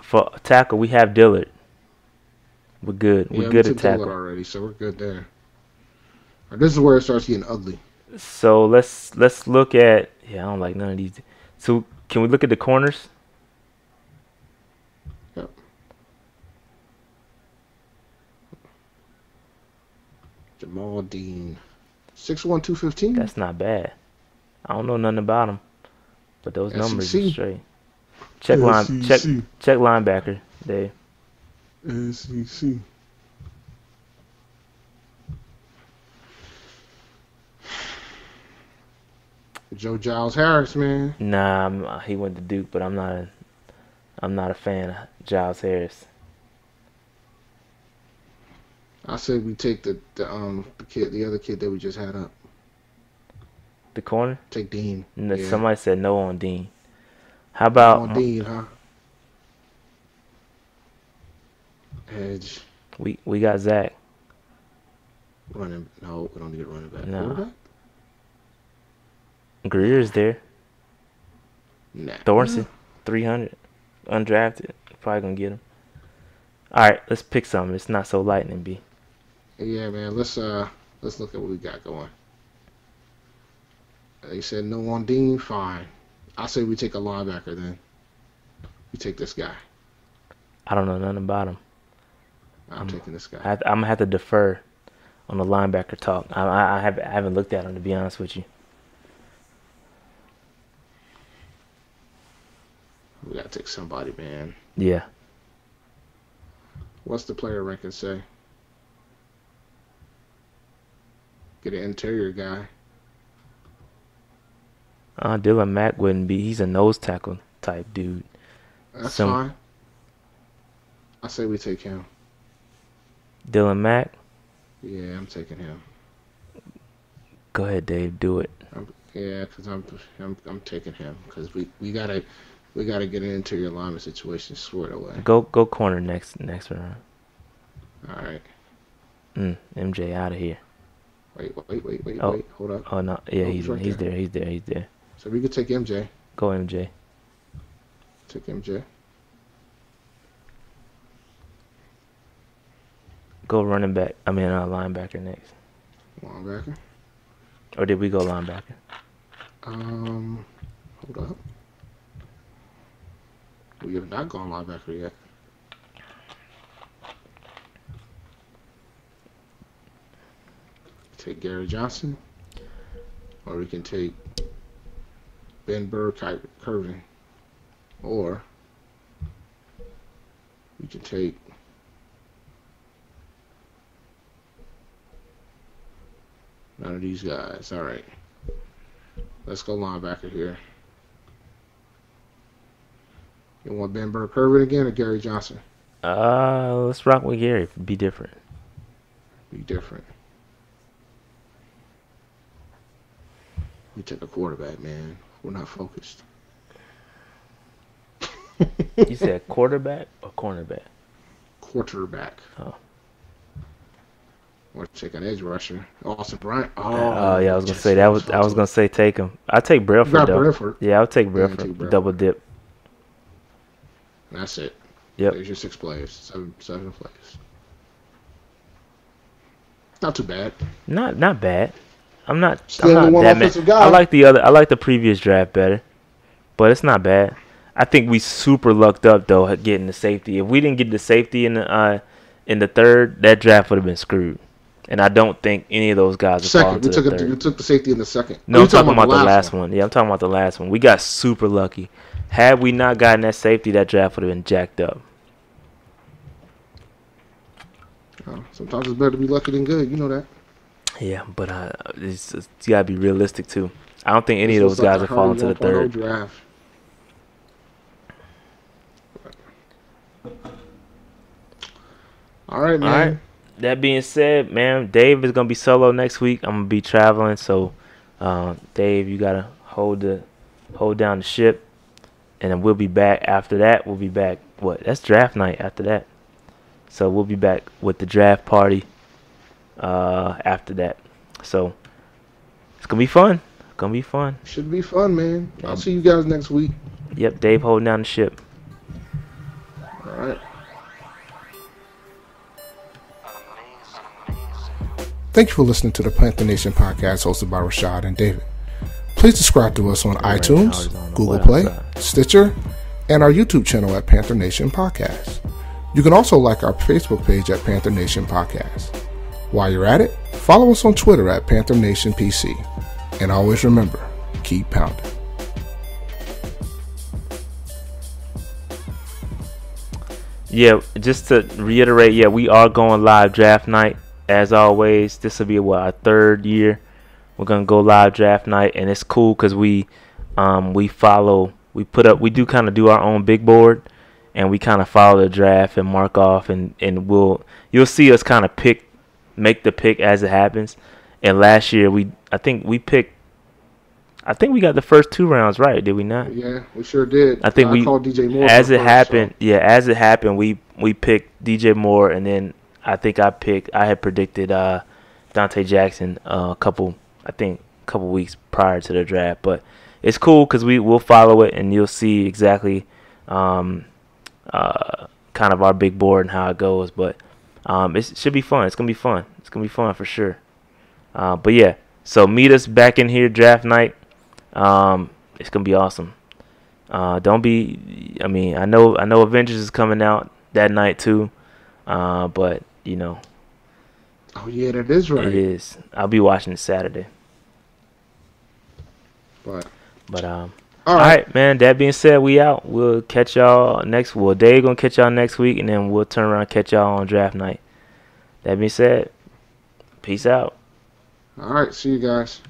For tackle, we have Dillard. We're good. Yeah, We're good we at took Dillard tackle. already, so we're good there. This is where it starts getting ugly. So let's look at. Yeah, I don't like none of these. So can we look at the corners? Yep. Jamal Dean, 6'1", 215. That's not bad. I don't know nothing about him, but those numbers are SEC. straight. Check linebacker, Dave. SEC. Joe Giles Harris, man. Nah, he went to Duke, but I'm not a fan of Giles Harris. I said we take the other kid that we just had up. The corner? Take Dean. No, Yeah. somebody said no on Dean. How about On Dean, huh? Edge. we got Zach? Running. No, we don't need a running back. No. Quarterback? Greer's there. Nah. Thorson, 300, undrafted. Probably gonna get him. All right, let's pick something. It's not so lightning, B. Yeah, man. Let's look at what we got going. They said no on Dean. Fine. I say we take a linebacker then. We take this guy. I don't know nothing about him. I'm taking this guy. I'm gonna have to defer on the linebacker talk. I haven't looked at him, to be honest with you. We gotta take somebody, man. Yeah. What's the player ranking say? Get an interior guy. Dylan Mack wouldn't be. He's a nose tackle type dude. That's fine. I say we take him. Dylan Mack. Yeah, I'm taking him. Go ahead, Dave. Do it. Because I'm taking him because we gotta get an interior lineman situation squared away. Go corner next round. All right. MJ out of here. Wait. Oh. Wait. Hold up. Oh no. Yeah, Oh, he's right there. So we could take MJ. Go MJ. Take MJ. Go running back. Linebacker next. Linebacker. Or did we go linebacker? Hold up. We have not gone linebacker yet. Take Gary Johnson, or we can take Ben Curvin, or we can take none of these guys. All right, let's go linebacker here. You want Ben Curvin again or Gary Johnson? Let's rock with Gary. Be different. Be different. We took a quarterback, man. We're not focused. You said quarterback or cornerback? Quarterback. Oh. Or take an edge rusher. Austin Bryant. Oh, yeah, I was gonna say that. I was gonna say take him. I take Brentford though. Brentford. Yeah, I'll take Yeah, Brentford. take Brentford. Double dip. That's it. Yep. There's your 6 players. Seven players. Not too bad. Not bad. I'm not Still that one mad. offensive guy. I like the previous draft better, but it's not bad. I think we super lucked up though at getting the safety. If we didn't get the safety in the third, that draft would have been screwed. And I don't think any of those guys would fall into the third. We took the safety in the second. No, I'm talking about the last one. Yeah, I'm talking about the last one. We got super lucky. Had we not gotten that safety, that draft would have been jacked up. Sometimes it's better to be lucky than good. You know that. Yeah, but it's you gotta be realistic too. I don't think any of those guys would fall into the third. Draft. All right, man. All right. That being said, man, Dave is gonna be solo next week. I'm gonna be traveling, so Dave, you gotta hold down the ship, and then we'll be back after that. We'll be back. That's draft night after that. So we'll be back with the draft party after that. So it's gonna be fun. Should be fun, man. I'll see you guys next week. Yep, Dave holding down the ship. right. Thank you for listening to the Panther Nation podcast hosted by Rashad and David. Please subscribe to us on iTunes, Google Play, Stitcher, and our YouTube channel at Panther Nation Podcast. You can also like our Facebook page at Panther Nation Podcast. While you're at it, follow us on Twitter at Panther Nation PC. And always remember, keep pounding. Yeah, just to reiterate, yeah, we are going live draft night. As always, this will be our third year. We're gonna go live draft night, and it's cool because we do kind of do our own big board, and we kind of follow the draft and mark off, and you'll see us kind of make the pick as it happens. And last year I think we got the first 2 rounds right, did we not? Yeah, we sure did. I think we called DJ Moore as it first, happened. so. Yeah, as it happened, we picked DJ Moore, and then I think I had predicted Dante Jackson a couple weeks prior to the draft. But it's cool because we'll follow it, and you'll see exactly kind of our big board and how it goes. But it should be fun. It's gonna be fun. It's gonna be fun for sure. But yeah, so meet us back in here draft night. It's gonna be awesome. I know Avengers is coming out that night too. But you know. Oh yeah, that is right. It is. I'll be watching it Saturday. But all right. right, man. That being said, we out. We'll catch y'all next. Well, Dave gonna catch y'all next week, and then we'll turn around and catch y'all on draft night. That being said, peace out. All right, see you guys.